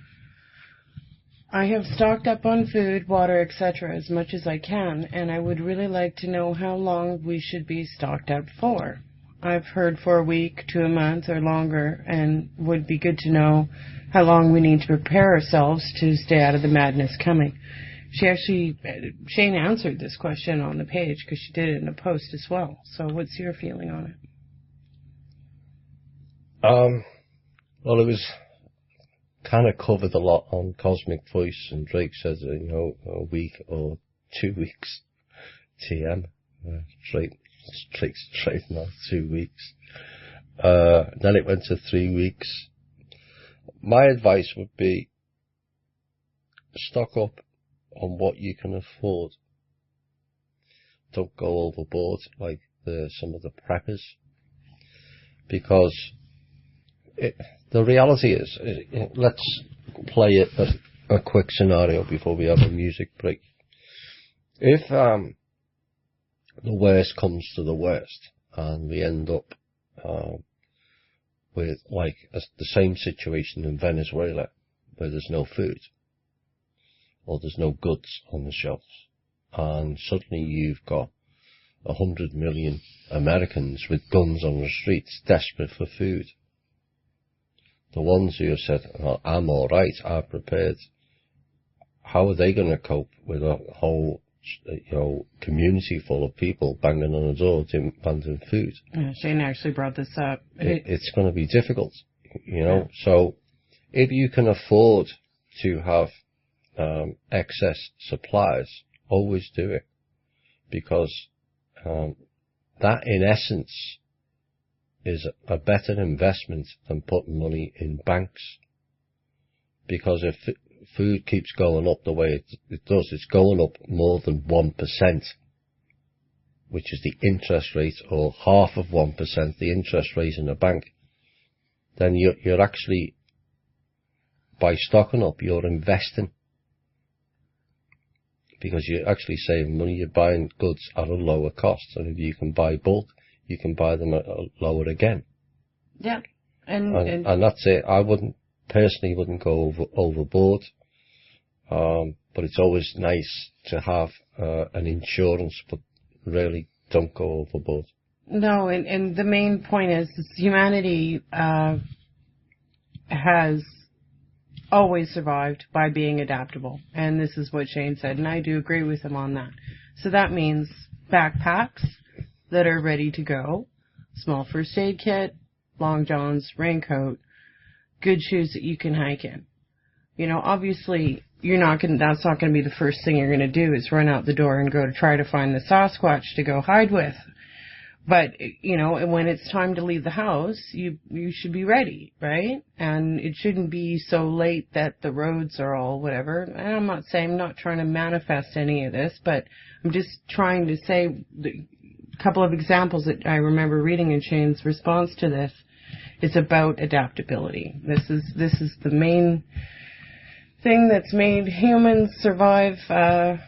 I have stocked up on food, water, etc. as much as I can, and I would really like to know how long we should be stocked up for. I've heard for a week to a month or longer, and would be good to know how long we need to prepare ourselves to stay out of the madness coming. Shane answered this question on the page because she did it in a post as well. So what's your feeling on it? Well, it was kind of covered a lot on Cosmic Voice, and Drake says, a week or 2 weeks. TM. Straight now, 2 weeks. Then it went to 3 weeks. My advice would be stock up on what you can afford. Don't go overboard like some of the preppers, because the reality is, let's play a quick scenario before we have a music break. If the worst comes to the worst and we end up with the same situation in Venezuela, where there's no food or there's no goods on the shelves, and suddenly you've got 100 million Americans with guns on the streets desperate for food. The ones who have said, I'm alright, I've prepared, how are they going to cope with a whole community full of people banging on the door demanding food? Yeah, Shane actually brought this up. It's going to be difficult, Yeah. So if you can afford to have excess supplies, always do it, because that in essence is a better investment than putting money in banks. Because if food keeps going up the way it does, it's going up more than 1%, which is the interest rate, or half of 1%, the interest rate in a bank, then you're actually, by stocking up, you're investing. because you're actually saving money. You're buying goods at a lower cost, and if you can buy bulk, you can buy them at a lower again. Yeah, and that's it. I personally wouldn't go overboard, but it's always nice to have an insurance, but really don't go overboard. No, and the main point is humanity has always survived by being adaptable, and this is what Shane said, and I do agree with him on that. So that means backpacks that are ready to go, small first aid kit, long johns, raincoat, good shoes that you can hike in. You know, obviously that's not going to be the first thing you're going to do is run out the door and go to try to find the Sasquatch to go hide with. But, you know, when it's time to leave the house, you should be ready, right? And it shouldn't be so late that the roads are all whatever. And I'm not trying to manifest any of this, but I'm just trying to say a couple of examples that I remember reading in Shane's response to this. It's about adaptability. This is the main thing that's made humans survive past,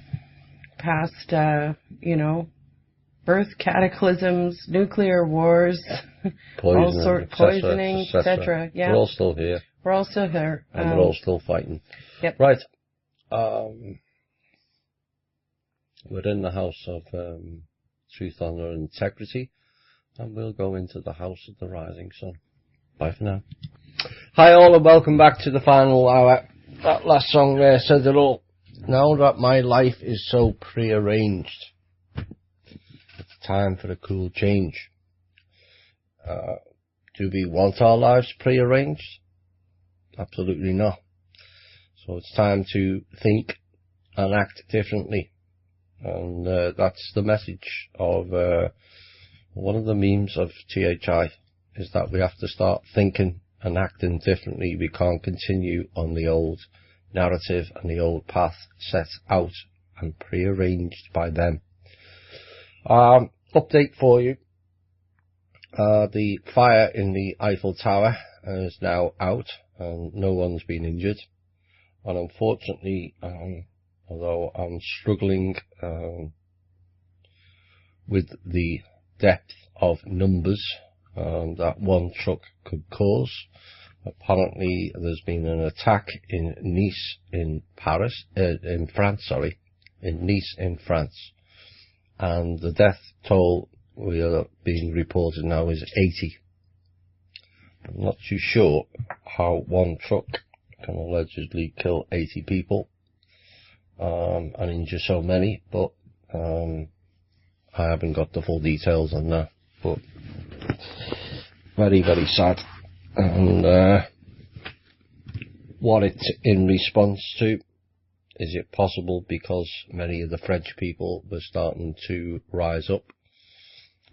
birth cataclysms, nuclear wars, poisoning, etc. Yeah, we're all still here. We're all still here, and we're all still fighting. Yep. Right. We're in the house of truth, honor, and integrity, and we'll go into the house of the rising sun. Bye for now. Hi all, and welcome back to the final hour. That last song there said it all. Now that my life is so prearranged, it's time for a cool change. Do we want our lives prearranged? Absolutely not. So it's time to think and act differently. And that's the message of one of the memes of THI, is that we have to start thinking and acting differently. We can't continue on the old narrative and the old path set out and prearranged by them. Update for you. The fire in the Eiffel Tower is now out and no one's been injured. And unfortunately, although I'm struggling with the depth of numbers that one truck could cause, apparently there's been an attack in Nice in Nice in France, and the death toll we are being reported now is 80. I'm not too sure how one truck can allegedly kill 80 people and injure so many, but I haven't got the full details on that. But very, very sad. And what it's in response to, is it possible because many of the French people were starting to rise up?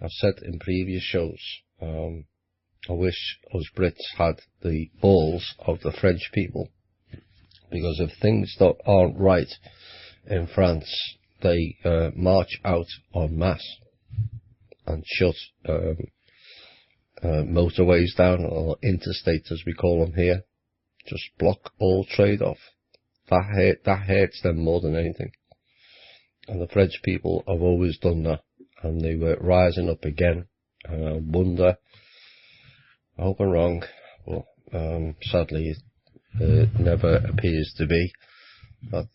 I've said in previous shows, I wish us Brits had the balls of the French people, because if things that aren't right in France, they march out en masse and shut motorways down, or interstates as we call them here. Just block all trade off. That hurts them more than anything. And the French people have always done that, and they were rising up again. And I wonder, I hope I'm wrong, but sadly it never appears to be, that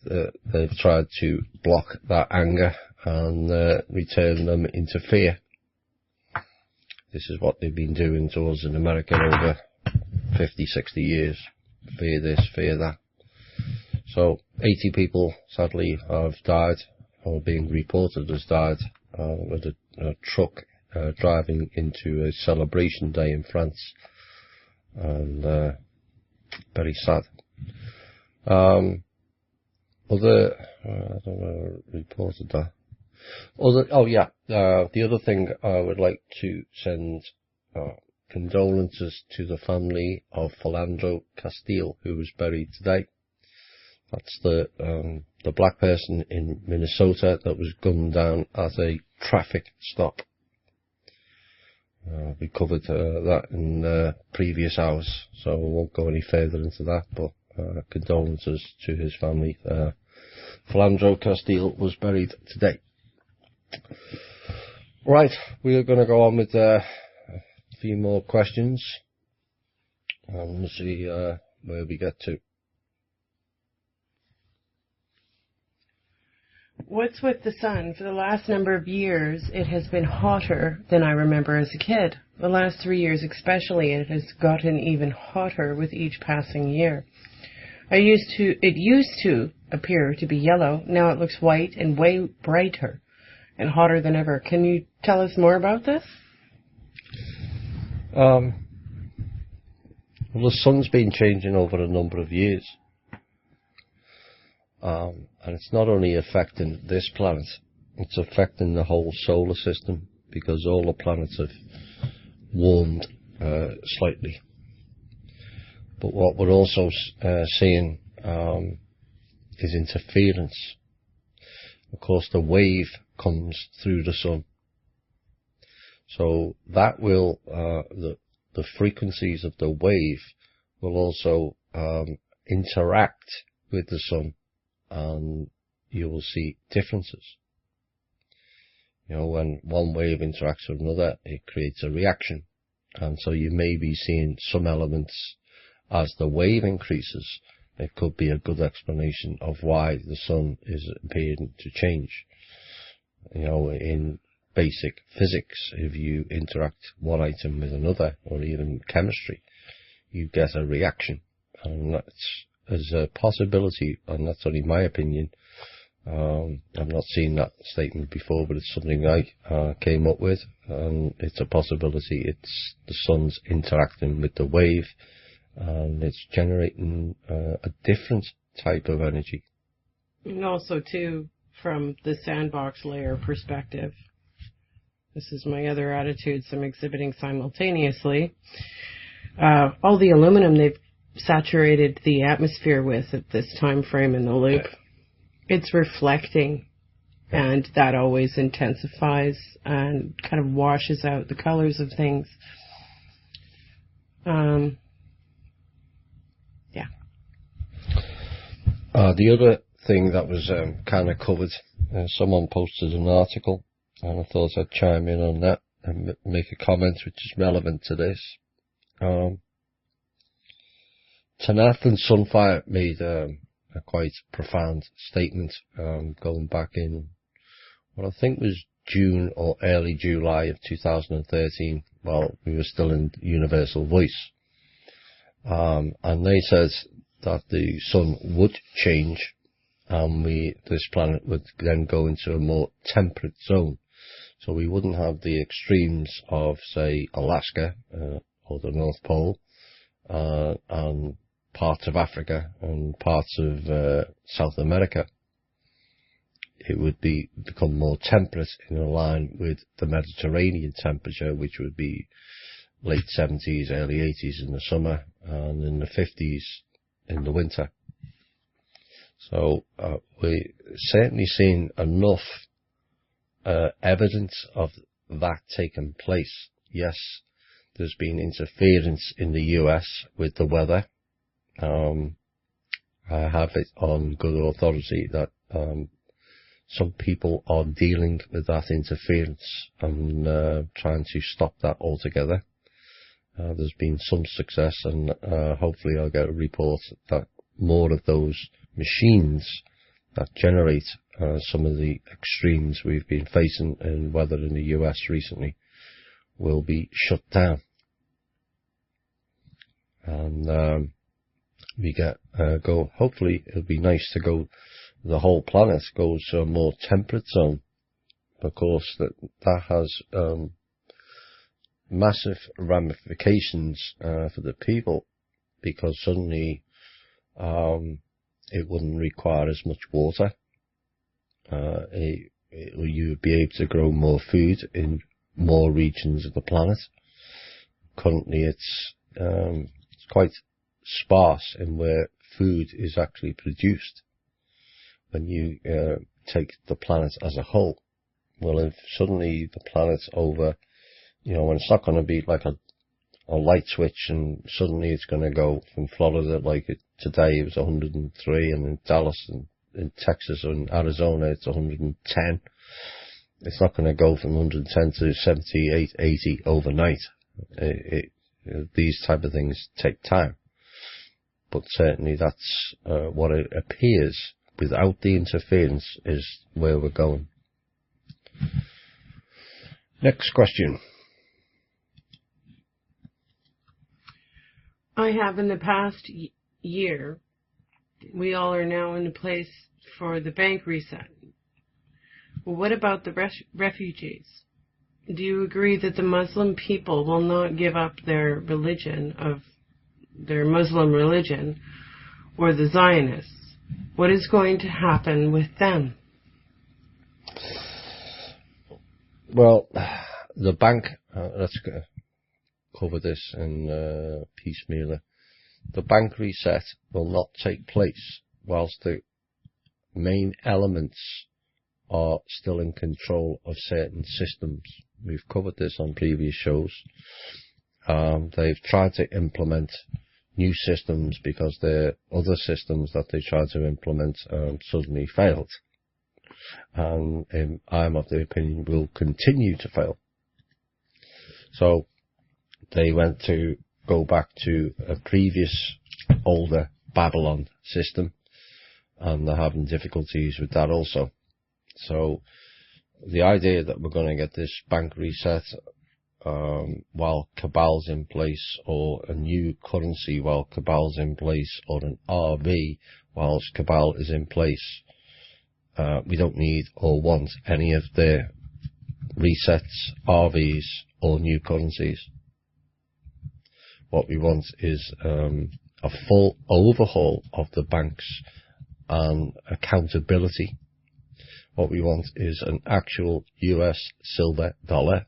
they've tried to block that anger and return them into fear. This is what they've been doing to us in America over 50, 60 years. Fear this, fear that. So 80 people sadly have died, or being reported as died, with a truck driving into a celebration day in France. And very sad. I don't know, reported that. The other thing I would like to send condolences to the family of Philandro Castile, who was buried today. That's the black person in Minnesota that was gunned down at a traffic stop. We covered that in previous hours, so I won't go any further into that, but condolences to his family. Philandro Castile was buried today. Right, we are going to go on with a few more questions and we'll see where we get to. What's with the sun? For the last number of years, it has been hotter than I remember as a kid. The last 3 years especially, it has gotten even hotter with each passing year. It used to appear to be yellow. Now it looks white and way brighter and hotter than ever. Can you tell us more about this? Well, the sun's been changing over a number of years. And it's not only affecting this planet, it's affecting the whole solar system because all the planets have warmed slightly. But what we're also seeing is interference. Of course, the wave comes through the sun. So that will, the frequencies of the wave will also interact with the sun. And you will see differences. You know, when one wave interacts with another, it creates a reaction. And so you may be seeing some elements as the wave increases. It could be a good explanation of why the sun is appearing to change. You know, in basic physics, if you interact one item with another, or even chemistry, you get a reaction. And that's as a possibility, and that's only my opinion. I've not seen that statement before, but it's something I came up with, and it's a possibility. It's the sun's interacting with the wave, and it's generating a different type of energy. And also, too, from the sandbox layer perspective, this is my other attitudes I'm exhibiting simultaneously. All the aluminum they've saturated the atmosphere with at this time frame in the loop, it's reflecting, and that always intensifies and kind of washes out the colors of things. The other thing that was kind of covered, someone posted an article, and I thought I'd chime in on that and make a comment which is relevant to this. Tanath and Sunfire made a quite profound statement going back in what I think was June or early July of 2013. Well, we were still in Universal Voice. And they said that the sun would change and this planet would then go into a more temperate zone. So we wouldn't have the extremes of, say, Alaska or the North Pole and parts of Africa and parts of South America. It would become more temperate in line with the Mediterranean temperature, which would be late 70s, early 80s in the summer, and in the 50s in the winter. So we're certainly seeing enough evidence of that taking place. Yes, there's been interference in the US with the weather. I have it on good authority that some people are dealing with that interference and trying to stop that altogether. There's been some success, and hopefully I'll get a report that more of those machines that generate some of the extremes we've been facing in weather in the US recently will be shut down. And we get hopefully it'll be nice to go, the whole planet goes to a more temperate zone. Of course, that has massive ramifications for the people, because suddenly it wouldn't require as much water. You would be able to grow more food in more regions of the planet. Currently it's quite sparse in where food is actually produced. When you take the planet as a whole, well, if suddenly the planet's over, when it's not going to be like a light switch and suddenly it's going to go from Florida, like today it was 103, and in Dallas and in Texas and Arizona it's 110. It's not going to go from 110 to 78, 80 overnight. These type of things take time. But certainly that's what it appears, without the interference, is where we're going. Next question. I have in the past year, we all are now in a place for the bank reset. Well, what about the refugees? Do you agree that the Muslim people will not give up their religion, of their Muslim religion, or the Zionists? What is going to happen with them? Well, the bank, let's cover this in piecemeal. The bank reset will not take place whilst the main elements are still in control of certain systems. We've covered this on previous shows. They've tried to implement new systems because their other systems that they tried to implement suddenly failed. And I'm of the opinion will continue to fail. So they went to go back to a previous older Babylon system, and they're having difficulties with that also. So the idea that we're going to get this bank reset while cabal's in place, or a new currency while cabal's in place, or an RV whilst cabal is in place, we don't need or want any of their resets, RVs, or new currencies. What we want is a full overhaul of the banks and accountability. What we want is an actual US silver dollar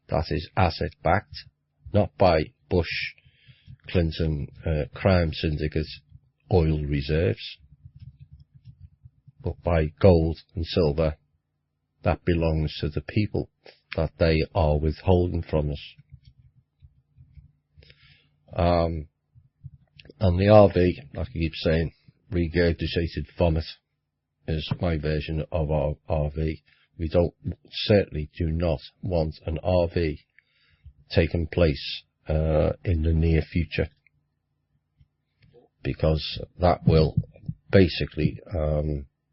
that is asset-backed, not by Bush, Clinton, crime syndicate oil reserves, but by gold and silver that belongs to the people that they are withholding from us. And the RV, like I keep saying, regurgitated vomit, is my version of our RV. We certainly do not want an RV taking place in the near future, because that will basically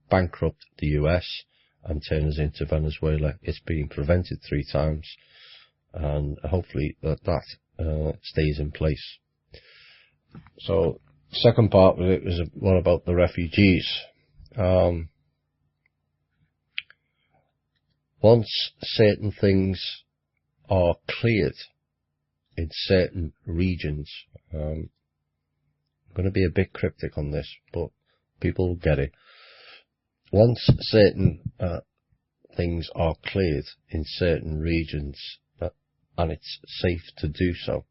bankrupt the US and turn us into Venezuela. It's been prevented 3 times, and hopefully that stays in place. So, second part of it was what about the refugees? Once certain things are cleared in certain regions, I'm going to be a bit cryptic on this, but people will get it. Once certain things are cleared in certain regions, and it's safe to do so,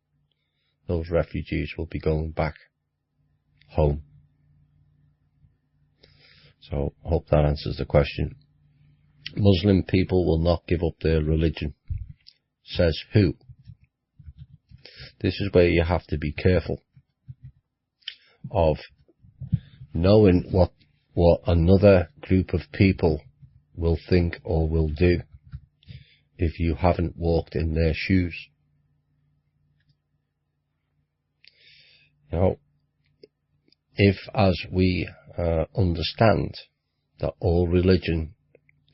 those refugees will be going back home. So I hope that answers the question. Muslim people will not give up their religion. Says who? This is where you have to be careful of knowing what another group of people will think or will do if you haven't walked in their shoes. Now, if, as we understand that all religion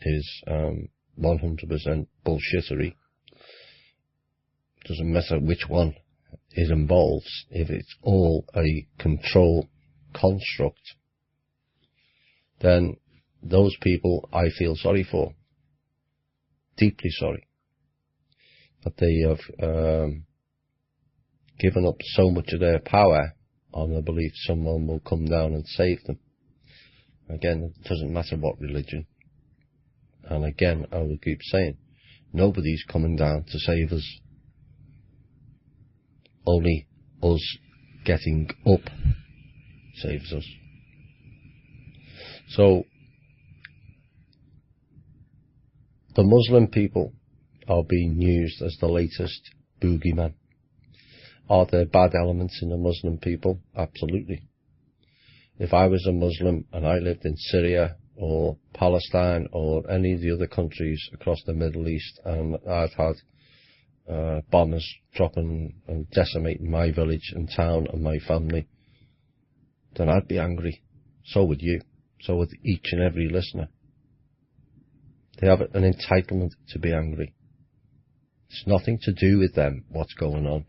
is 100% bullshittery, doesn't matter which one it involves, if it's all a control construct, then those people I feel sorry for, deeply sorry, that they have given up so much of their power on the belief someone will come down and save them. Again, it doesn't matter what religion. And again, I will keep saying, nobody's coming down to save us. Only us getting up saves us. So, the Muslim people are being used as the latest boogeyman. Are there bad elements in the Muslim people? Absolutely. If I was a Muslim and I lived in Syria or Palestine or any of the other countries across the Middle East, and I'd had bombers dropping and decimating my village and town and my family, then I'd be angry. So would you. So would each and every listener. They have an entitlement to be angry. It's nothing to do with them, what's going on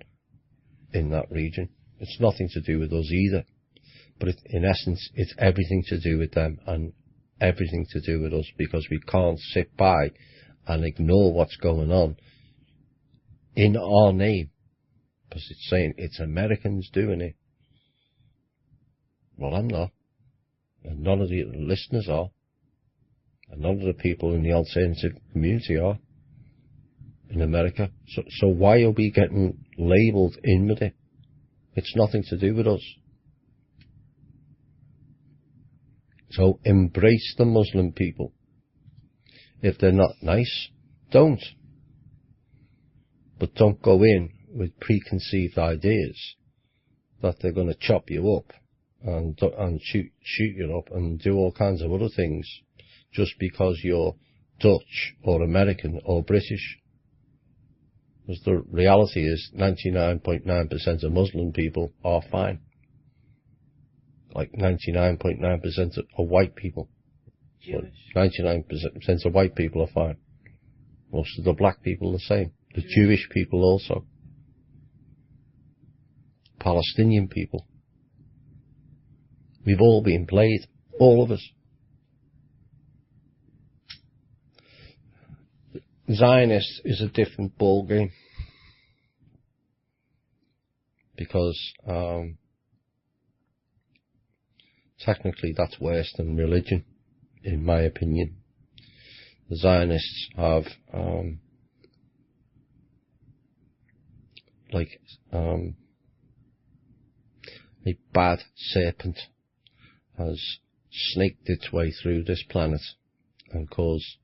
in that region. It's nothing to do with us either. But in essence, it's everything to do with them and everything to do with us, because we can't sit by and ignore what's going on in our name. Because it's saying it's Americans doing it. Well, I'm not. And none of the listeners are. And none of the people in the alternative community are in America. So why are we getting labelled in with it? It's nothing to do with us. So embrace the Muslim people. If they're not nice, don't. But don't go in with preconceived ideas that they're going to chop you up and shoot you up and do all kinds of other things just because you're Dutch or American or British. Because the reality is 99.9% of Muslim people are fine. Like 99.9% of white people. Jewish. 99% of white people are fine. Most of the black people are the same. The Jewish people also. Palestinian people. We've all been played. All of us. Zionist is a different ballgame. Because technically that's worse than religion, in my opinion. The Zionists have a bad serpent has snaked its way through this planet and caused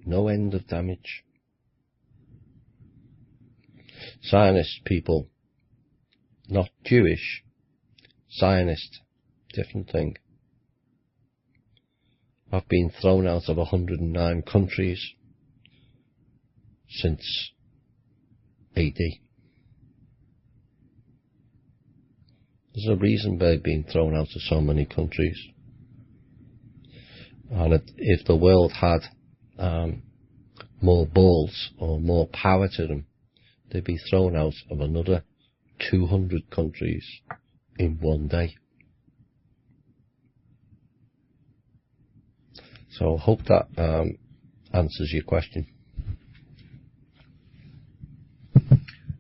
no end of damage. Zionist people, not Jewish, Zionist, different thing, have been thrown out of 109 countries since AD. There's a reason they've been thrown out of so many countries. And if the world had more balls or more power to them, they'd be thrown out of another 200 countries in one day. So I hope that answers your question.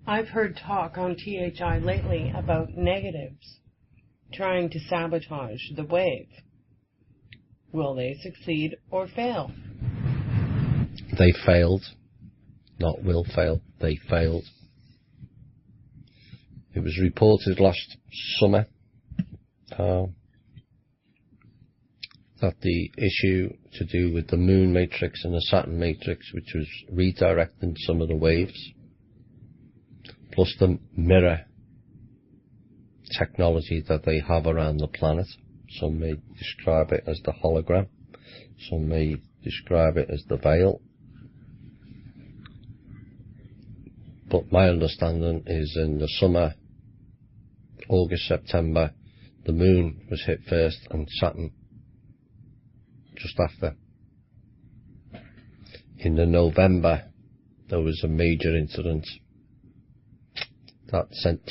I've heard talk on THI lately about negatives trying to sabotage the wave. Will they succeed or fail? They failed. Not will fail. They failed. It was reported last summer that the issue to do with the moon matrix and the Saturn matrix, which was redirecting some of the waves, plus the mirror technology that they have around the planet. Some may describe it as the hologram. Some may describe it as the veil. But my understanding is in the summer, August, September, the moon was hit first and Saturn just after. In the November, there was a major incident that sent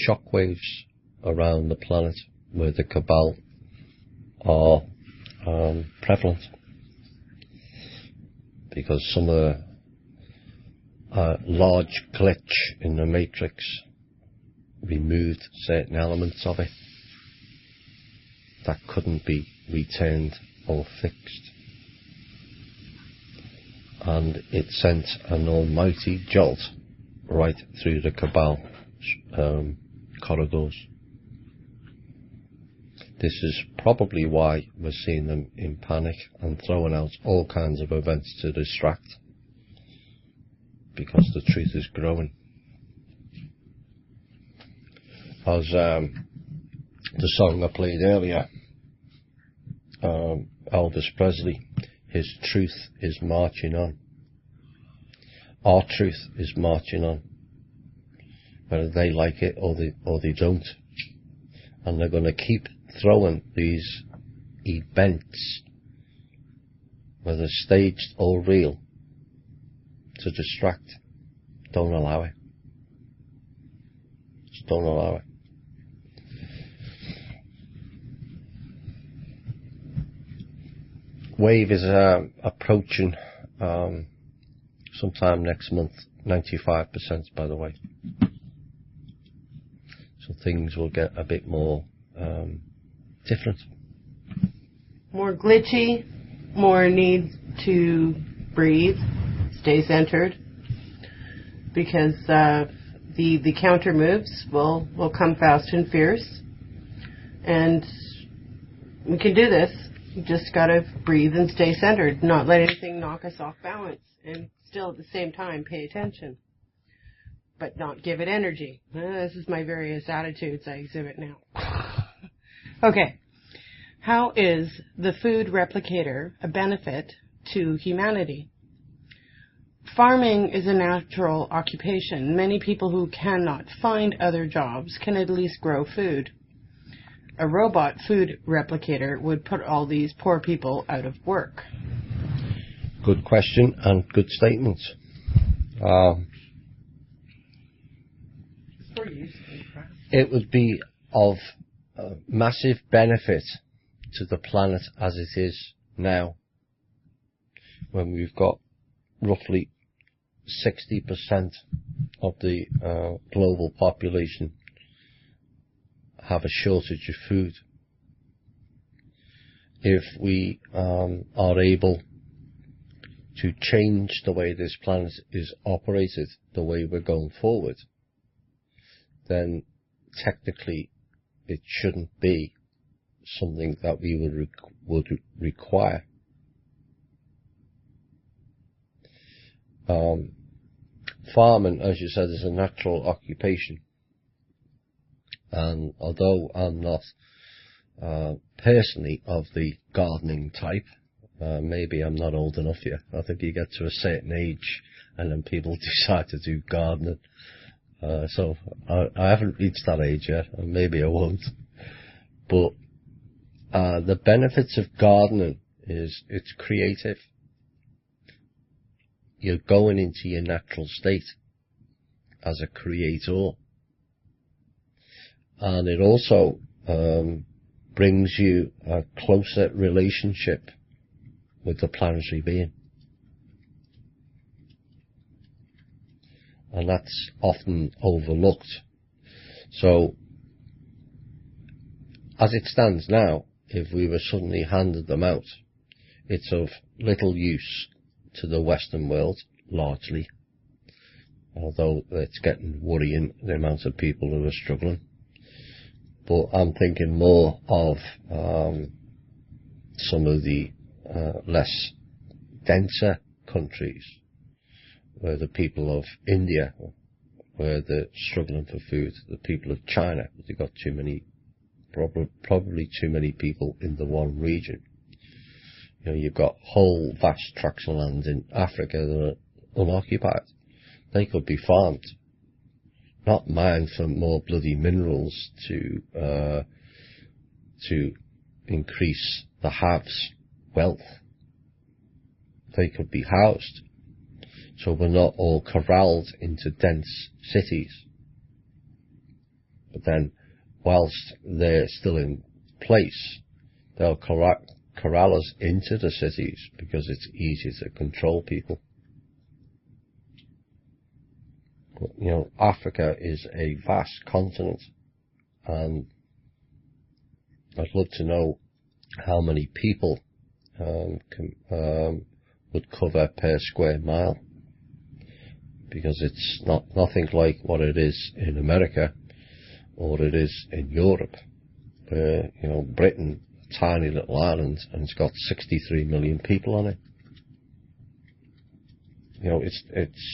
shockwaves around the planet where the cabal are prevalent, because some of the large glitch in the matrix removed certain elements of it that couldn't be returned or fixed, and it sent an almighty jolt right through the cabal corridors. This is probably why we're seeing them in panic and throwing out all kinds of events to distract, because the truth is growing. as the song I played earlier, Elvis Presley, his truth is marching on. Our truth is marching on, whether they like it or they don't. And they're going to keep throwing these events, whether staged or real, to distract. Don't allow it. Just don't allow it. Wave is approaching sometime next month, 95% by the way. So things will get a bit more different. More glitchy, more need to breathe, stay centered, because the counter moves will come fast and fierce, and we can do this. You just gotta breathe and stay centered, not let anything knock us off balance, and still at the same time pay attention, but not give it energy. This is my various attitudes I exhibit now. Okay. How is the food replicator a benefit to humanity? Farming is a natural occupation. Many people who cannot find other jobs can at least grow food. A robot food replicator would put all these poor people out of work. Good question and good statements. It would be of massive benefit to the planet as it is now, when we've got roughly 60% of the global population have a shortage of food. If we are able to change the way this planet is operated, the way we're going forward, then technically it shouldn't be something that we would require. Farming, as you said, is a natural occupation. And although I'm not personally of the gardening type, maybe I'm not old enough yet. I think you get to a certain age and then people decide to do gardening. So I haven't reached that age yet, and maybe I won't. But the benefits of gardening is it's creative. You're going into your natural state as a creator. And it also brings you a closer relationship with the planetary being. And that's often overlooked. So, as it stands now, if we were suddenly handed them out, it's of little use to the Western world, largely. Although it's getting worrying, the amount of people who are struggling. But I'm thinking more of some of the less denser countries, where the people of India, where they're struggling for food, the people of China, they've got too many, probably too many people in the one region. You know, you've got whole vast tracts of land in Africa that are unoccupied. They could be farmed, not mined for more bloody minerals to increase the haves' wealth. They could be housed, so we're not all corralled into dense cities. But then, whilst they're still in place, they'll corral us into the cities because it's easy to control people. But, you know, Africa is a vast continent, and I'd love to know how many people would cover per square mile, because it's nothing like what it is in America or it is in Europe, where, you know, Britain, a tiny little island, and it's got 63 million people on it. You know, it's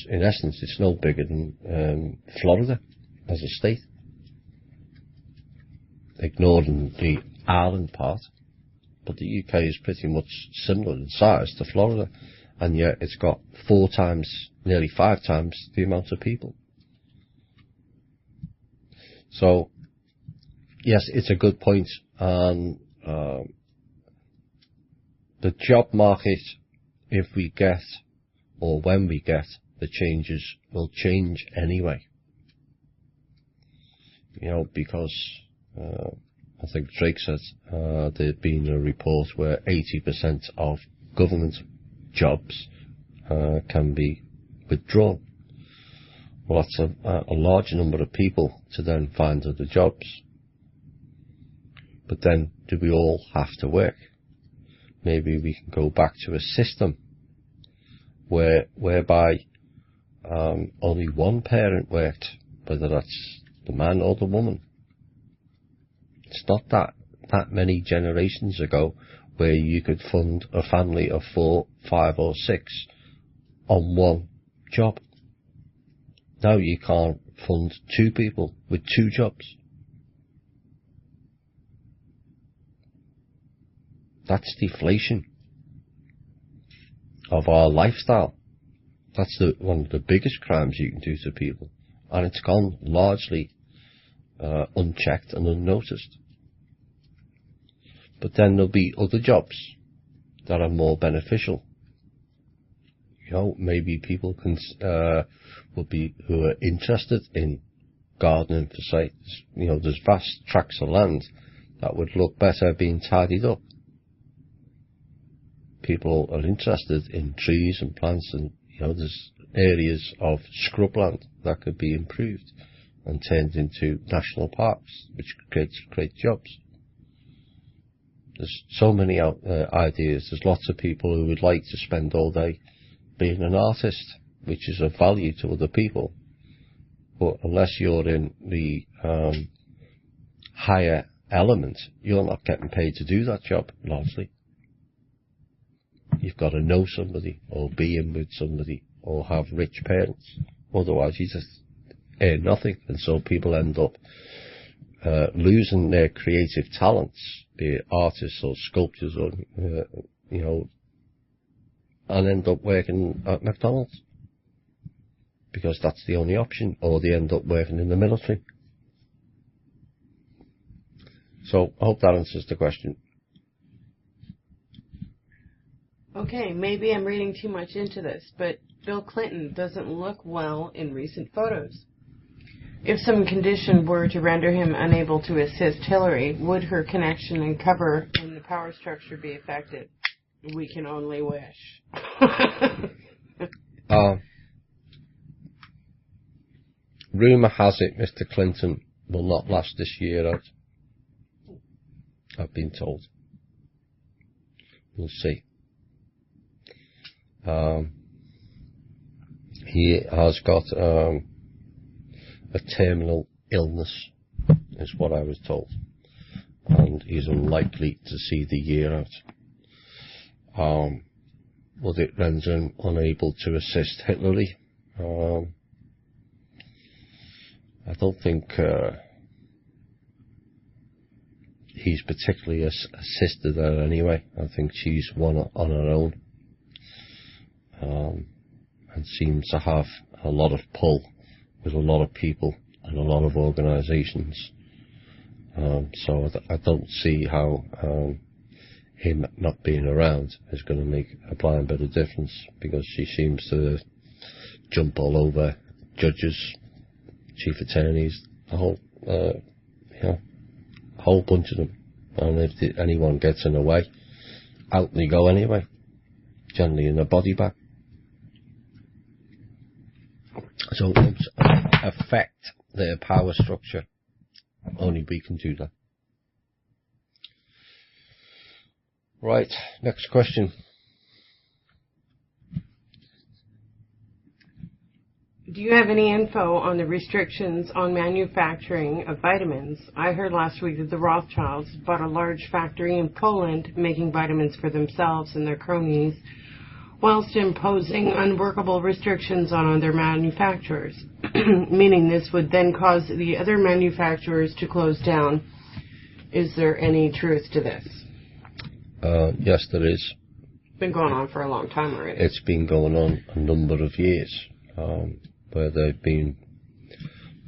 in essence, it's no bigger than Florida as a state. ignoring the island part. But the UK is pretty much similar in size to Florida, and yet it's got 4 times, nearly 5 times the amount of people. So, yes, it's a good point, and the job market, if we get, or when we get, the changes will change anyway. Because I think Drake said there'd been a report where 80% of government jobs can be withdrawn. Well, that's a large number of people to then find other jobs. But then, do we all have to work? Maybe we can go back to a system whereby only one parent worked, whether that's the man or the woman. It's not that many generations ago where you could fund a family of 4, 5 or 6 on one job. Now you can't fund 2 people with 2 jobs. That's deflation of our lifestyle. That's one of the biggest crimes you can do to people. And it's gone largely unchecked and unnoticed. But then there'll be other jobs that are more beneficial. Maybe people who are interested in gardening for say, there's vast tracts of land that would look better being tidied up. People are interested in trees and plants, and there's areas of scrubland that could be improved and turned into national parks, which creates great jobs. There's so many ideas. There's lots of people who would like to spend all day being an artist, which is of value to other people. But unless you're in the higher element, you're not getting paid to do that job, largely. You've got to know somebody, or be in with somebody, or have rich parents. Otherwise, you just earn nothing. And so people end up losing their creative talents, be it artists or sculptors, or and end up working at McDonald's because that's the only option, or they end up working in the military. So I hope that answers the question. Okay, maybe I'm reading too much into this, but Bill Clinton doesn't look well in recent photos. If some condition were to render him unable to assist Hillary, would her connection and cover in the power structure be affected? We can only wish. Rumour has it Mr. Clinton will not last this year out. I've been told. We'll see. He has got a terminal illness, is what I was told, and he's unlikely to see the year out. Would it render him unable to assist Hillary? I don't think he's particularly assisted her anyway. I think she's one on her own. And seems to have a lot of pull with a lot of people and a lot of organisations. So I don't see how him not being around is going to make a blind bit of difference, because she seems to jump all over judges, chief attorneys, a whole bunch of them. And if anyone gets in the way, out they go anyway, generally in a body bag. So it won't affect their power structure. Only we can do that. Right, next question. Do you have any info on the restrictions on manufacturing of vitamins? I heard last week that the Rothschilds bought a large factory in Poland making vitamins for themselves and their cronies, whilst imposing unworkable restrictions on other manufacturers, meaning this would then cause the other manufacturers to close down. Is there any truth to this? Yes, there is. It's been going on for a long time already. It's been going on a number of years, where they've been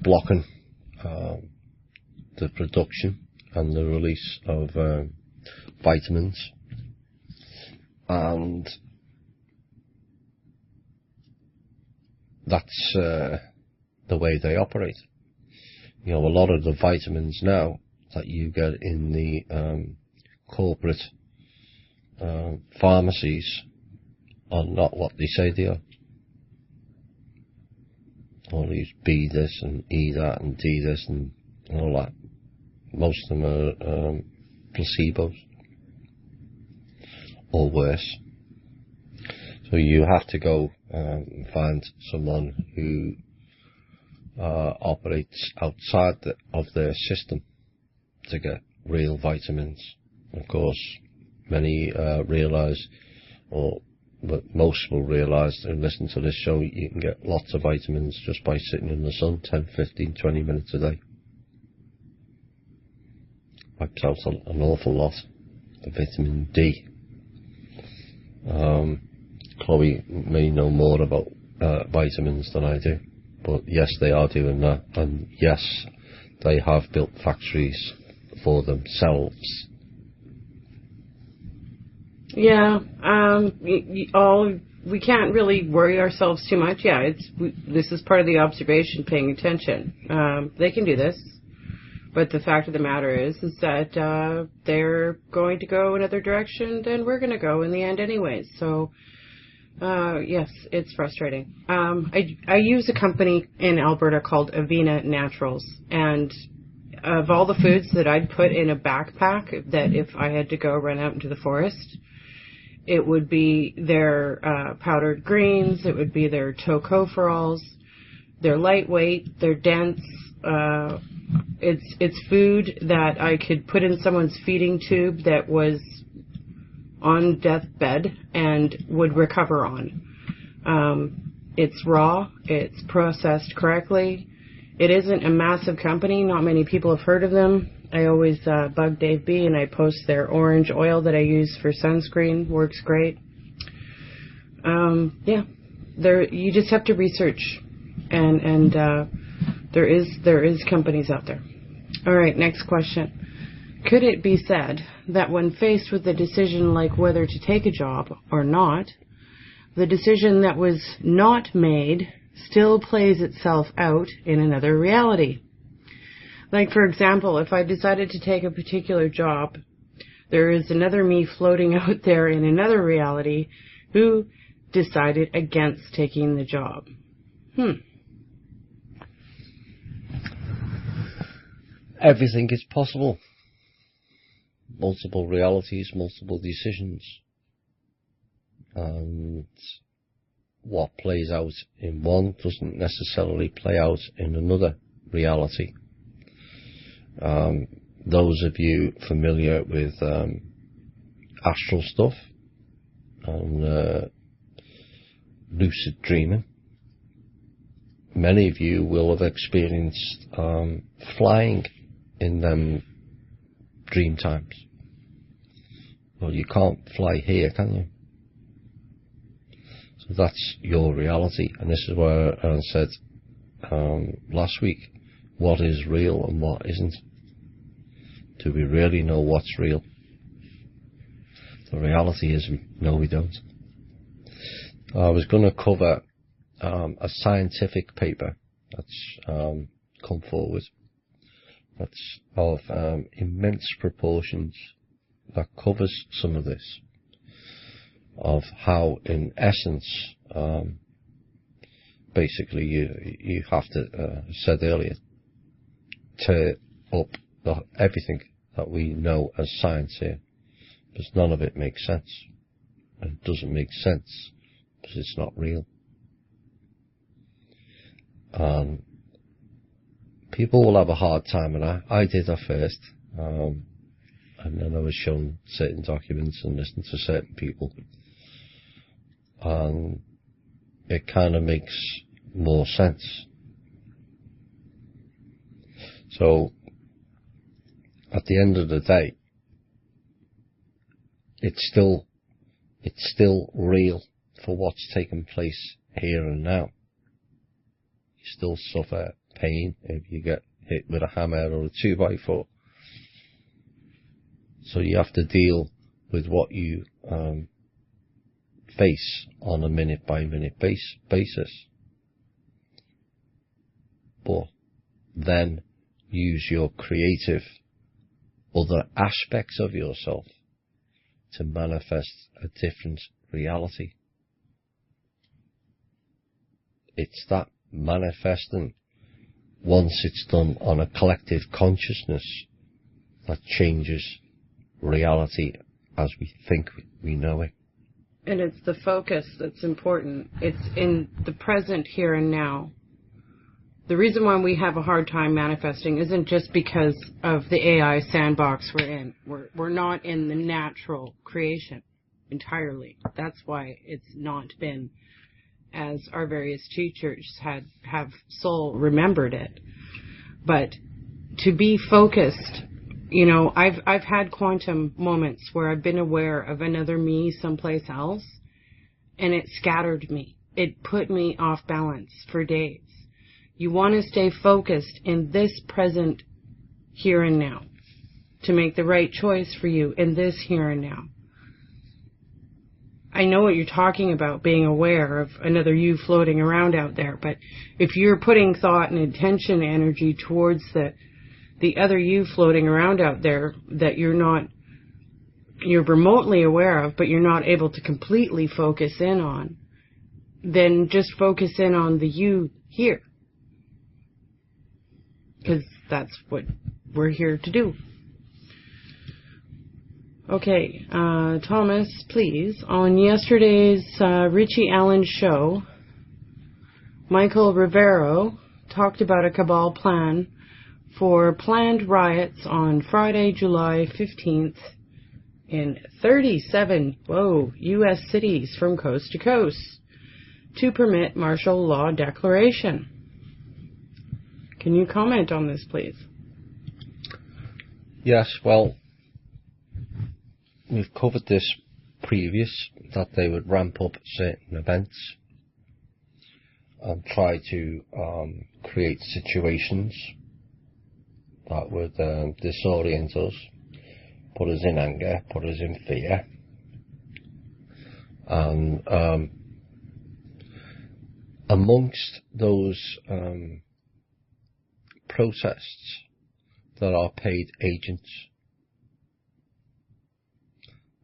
blocking the production and the release of vitamins, and that's the way they operate. You know, a lot of the vitamins now that you get in the corporate pharmacies are not what they say they are. All these B this and E that and D this and all that. Most of them are placebos or worse. So you have to go and find someone who operates outside of their system to get real vitamins. Of course, many realise, but most will realise and listen to this show, you can get lots of vitamins just by sitting in the sun 10, 15, 20 minutes a day. Wipes out an awful lot. The vitamin D. Chloe may know more about vitamins than I do, but yes, they are doing that, and yes, they have built factories for themselves. Yeah, we can't really worry ourselves too much. Yeah, this is part of the observation, paying attention. They can do this, but the fact of the matter is that they're going to go another direction than we're going to go in the end anyways. So, yes, it's frustrating. I use a company in Alberta called Avena Naturals, and of all the foods that I'd put in a backpack, that if I had to go run out into the forest, it would be their powdered greens, it would be their tocopherols. They're lightweight, they're dense. It's food that I could put in someone's feeding tube that was on deathbed and would recover on. It's raw, it's processed correctly. It isn't a massive company, not many people have heard of them. I always bug Dave B and I post their orange oil that I use for sunscreen. Works great. Yeah, you just have to research, and there is companies out there. All right, next question. Could it be said that when faced with a decision like whether to take a job or not, the decision that was not made still plays itself out in another reality? Like, for example, if I decided to take a particular job, there is another me floating out there in another reality who decided against taking the job. Everything is possible. Multiple realities, multiple decisions. And what plays out in one doesn't necessarily play out in another reality. Those of you familiar with astral stuff and lucid dreaming, many of you will have experienced flying in them dream times. Well, you can't fly here, can you? So that's your reality, and this is where I said last week, what is real and what isn't. Do we really know what's real? The reality is, no, we don't. I was going to cover a scientific paper that's come forward that's of immense proportions, that covers some of this, of how, in essence, basically you have to, said earlier, tear up everything that we know as science here, because none of it makes sense. And it doesn't make sense because it's not real. People will have a hard time, and I did at first, and then I was shown certain documents and listened to certain people, and it kind of makes more sense. So at the end of the day, it's still real for what's taking place here and now. You still suffer pain if you get hit with a hammer or a 2x4. So you have to deal with what you face on a minute-by-minute basis. But then use your creative other aspects of yourself to manifest a different reality. It's that manifesting, once it's done on a collective consciousness, that changes reality as we think we know it. And it's the focus that's important. It's in the present, here and now. The reason why we have a hard time manifesting isn't just because of the AI sandbox we're in. We're not in the natural creation entirely. That's why it's not been, as our various teachers have soul remembered it. But to be focused, you know, I've had quantum moments where I've been aware of another me someplace else, and it scattered me. It put me off balance for days. You want to stay focused in this present here and now to make the right choice for you in this here and now. I know what you're talking about, being aware of another you floating around out there, but if you're putting thought and intention energy towards the other you floating around out there that you're remotely aware of, but you're not able to completely focus in on, then just focus in on the you here. Because that's what we're here to do. Okay, Thomas, please. On yesterday's Richie Allen show, Michael Rivero talked about a cabal plan for planned riots on Friday, July 15th in 37, U.S. cities from coast to coast to permit martial law declaration. Can you comment on this, please? Yes, well, we've covered this previous, that they would ramp up certain events and try to create situations that would disorient us, put us in anger, put us in fear. And amongst those protests, there are paid agents.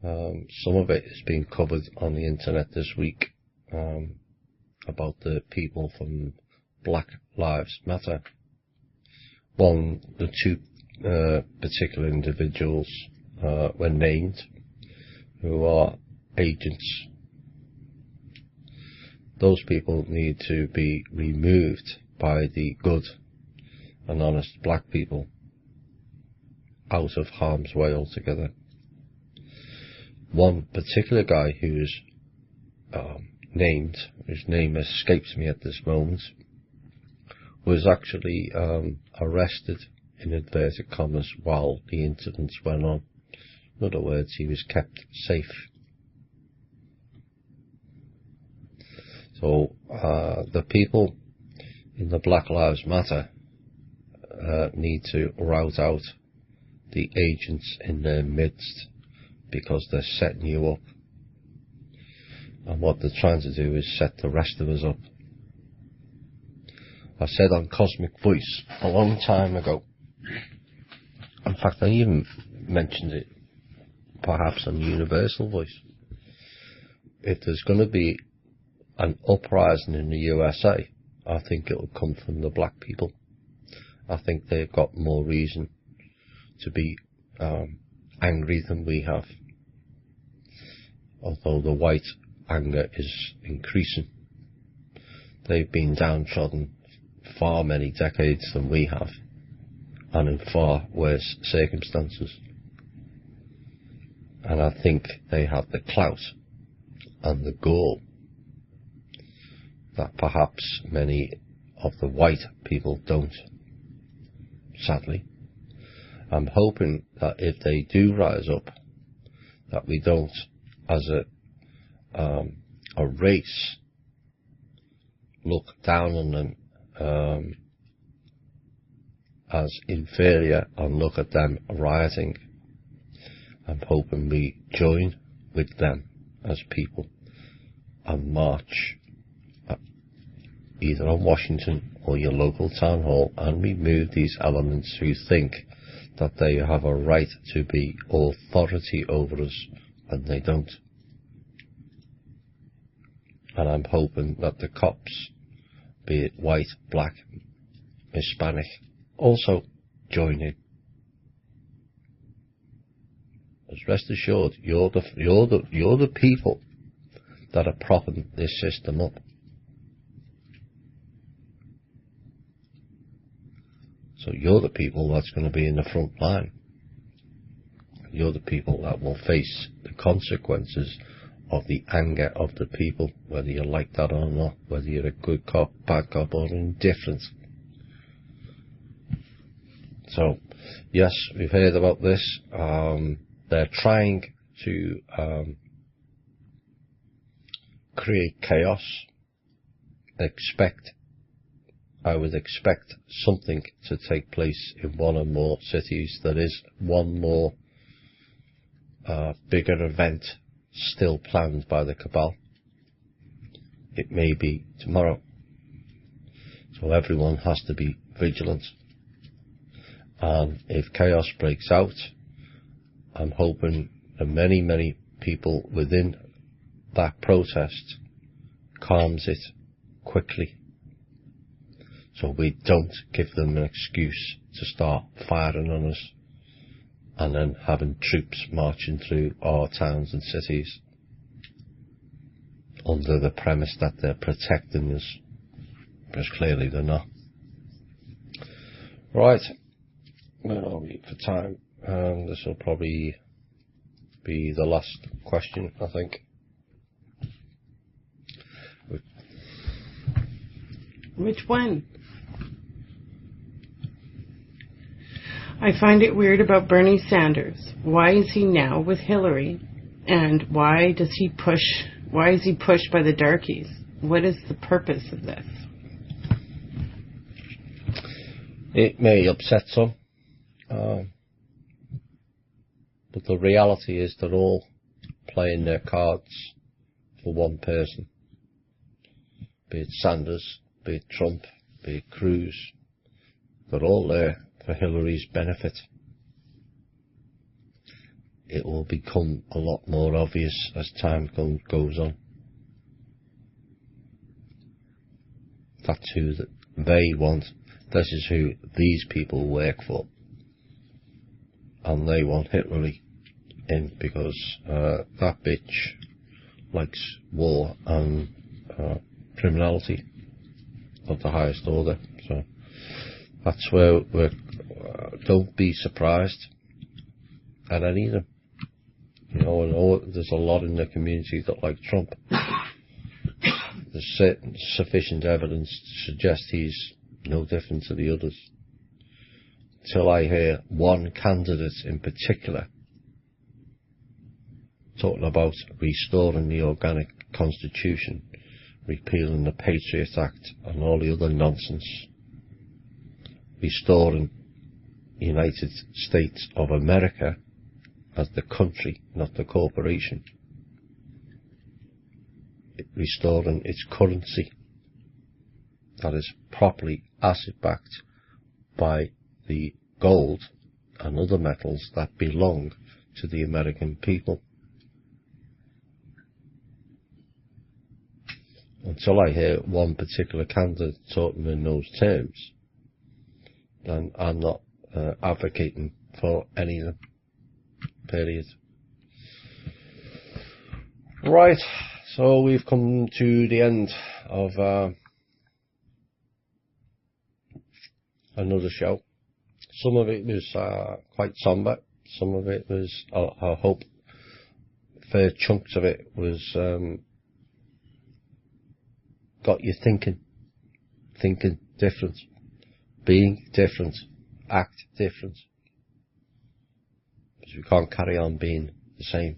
Some of it is being covered on the internet this week about the people from Black Lives Matter. The two particular individuals were named who are agents. Those people need to be removed by the good and honest black people out of harm's way altogether. One particular guy who's named, whose name escapes me at this moment, was actually arrested, in inverted commas, while the incidents went on. In other words, he was kept safe. So the people in the Black Lives Matter need to rout out the agents in their midst, because they're setting you up. And what they're trying to do is set the rest of us up. I said on Cosmic Voice a long time ago, in fact I even mentioned it perhaps on Universal Voice, if there's going to be an uprising in the USA, I think it will come from the black people. I think they've got more reason to be angry than we have, although the white anger is increasing. They've been downtrodden far many decades than we have, and in far worse circumstances. And I think they have the clout and the gall that perhaps many of the white people don't, sadly. I'm hoping that if they do rise up, that we don't, as a race, look down on them as inferior and look at them rioting. I'm hoping we join with them as people and march either on Washington or your local town hall and remove these elements who think that they have a right to be authority over us when they don't. And I'm hoping that the cops, be it white, black, Hispanic, also join in. As rest assured, you're the people that are propping this system up. So you're the people that's going to be in the front line. You're the people that will face the consequences of the anger of the people, whether you like that or not, whether you're a good cop, bad cop, or indifferent. So, yes, we've heard about this. They're trying to create chaos. I would expect something to take place in one or more cities. There is one more bigger event still planned by the cabal. It may be tomorrow. So everyone has to be vigilant. And if chaos breaks out, I'm hoping that many, many people within that protest calms it quickly, so we don't give them an excuse to start firing on us and then having troops marching through our towns and cities under the premise that they're protecting us, because clearly they're not. Right, well, for time, this will probably be the last question, I think. Which one? I find it weird about Bernie Sanders. Why is he now with Hillary? And why is he pushed by the darkies? What is the purpose of this? It may upset some, but the reality is they're all playing their cards for one person. Be it Sanders, be it Trump, be it Cruz, they're all there for Hillary's benefit. It will become a lot more obvious as time goes on. That's who they want. This is who these people work for. And they want Hillary in because that bitch likes war and criminality of the highest order. So that's where don't be surprised at any of them. You know, and there's a lot in the community that like Trump. There's sufficient evidence to suggest he's no different to the others. Till I hear one candidate in particular talking about restoring the organic constitution, repealing the Patriot Act and all the other nonsense, restoring the United States of America as the country, not the corporation, restoring its currency that is properly asset-backed by the gold and other metals that belong to the American people. Until I hear one particular candidate talking in those terms, then I'm not advocating for any of them. Period. Right, so we've come to the end of another show. Some of it was quite somber. Some of it was, I hope, fair chunks of it was got you thinking different, being different, act different. because we can't carry on being the same.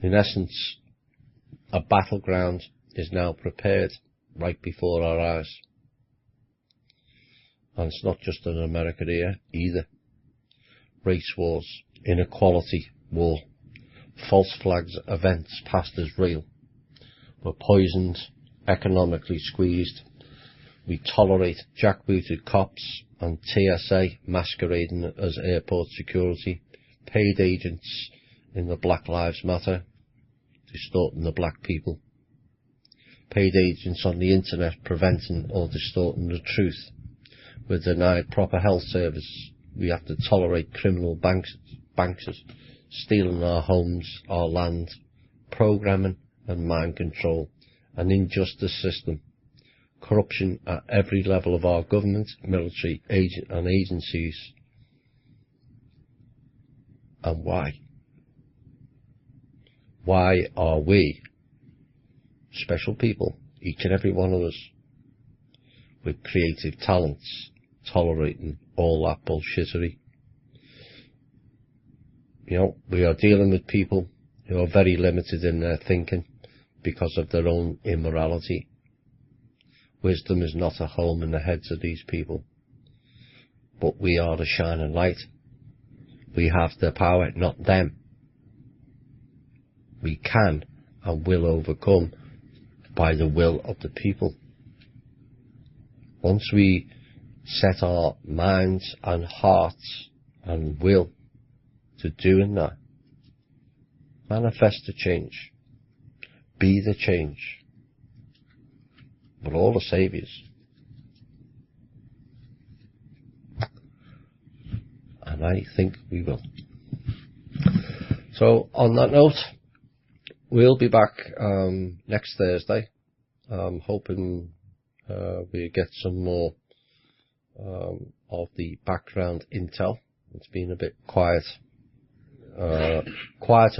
In essence, a battleground is now prepared right before our eyes. And it's not just in America here either. Race wars, inequality war, false flags events past as real. We're poisoned, economically squeezed. We tolerate jackbooted cops and TSA masquerading as airport security, paid agents in the Black Lives Matter, distorting the black people, paid agents on the internet preventing or distorting the truth. We're denied proper health service. We have to tolerate criminal bankers stealing our homes, our land, programming and mind control, an injustice system, corruption at every level of our government, military, and agencies. And why? Why are we, special people, each and every one of us, with creative talents, tolerating all that bullshittery? You know, we are dealing with people who are very limited in their thinking because of their own immorality. Wisdom is not at home in the heads of these people. But we are the shining light. We have the power, not them. We can and will overcome by the will of the people. Once we set our minds and hearts and will to doing that, manifest the change, be the change. We're all the saviours. And I think we will. So, on that note, we'll be back next Thursday. I'm hoping we get some more of the background intel. It's been a bit quiet. Quieter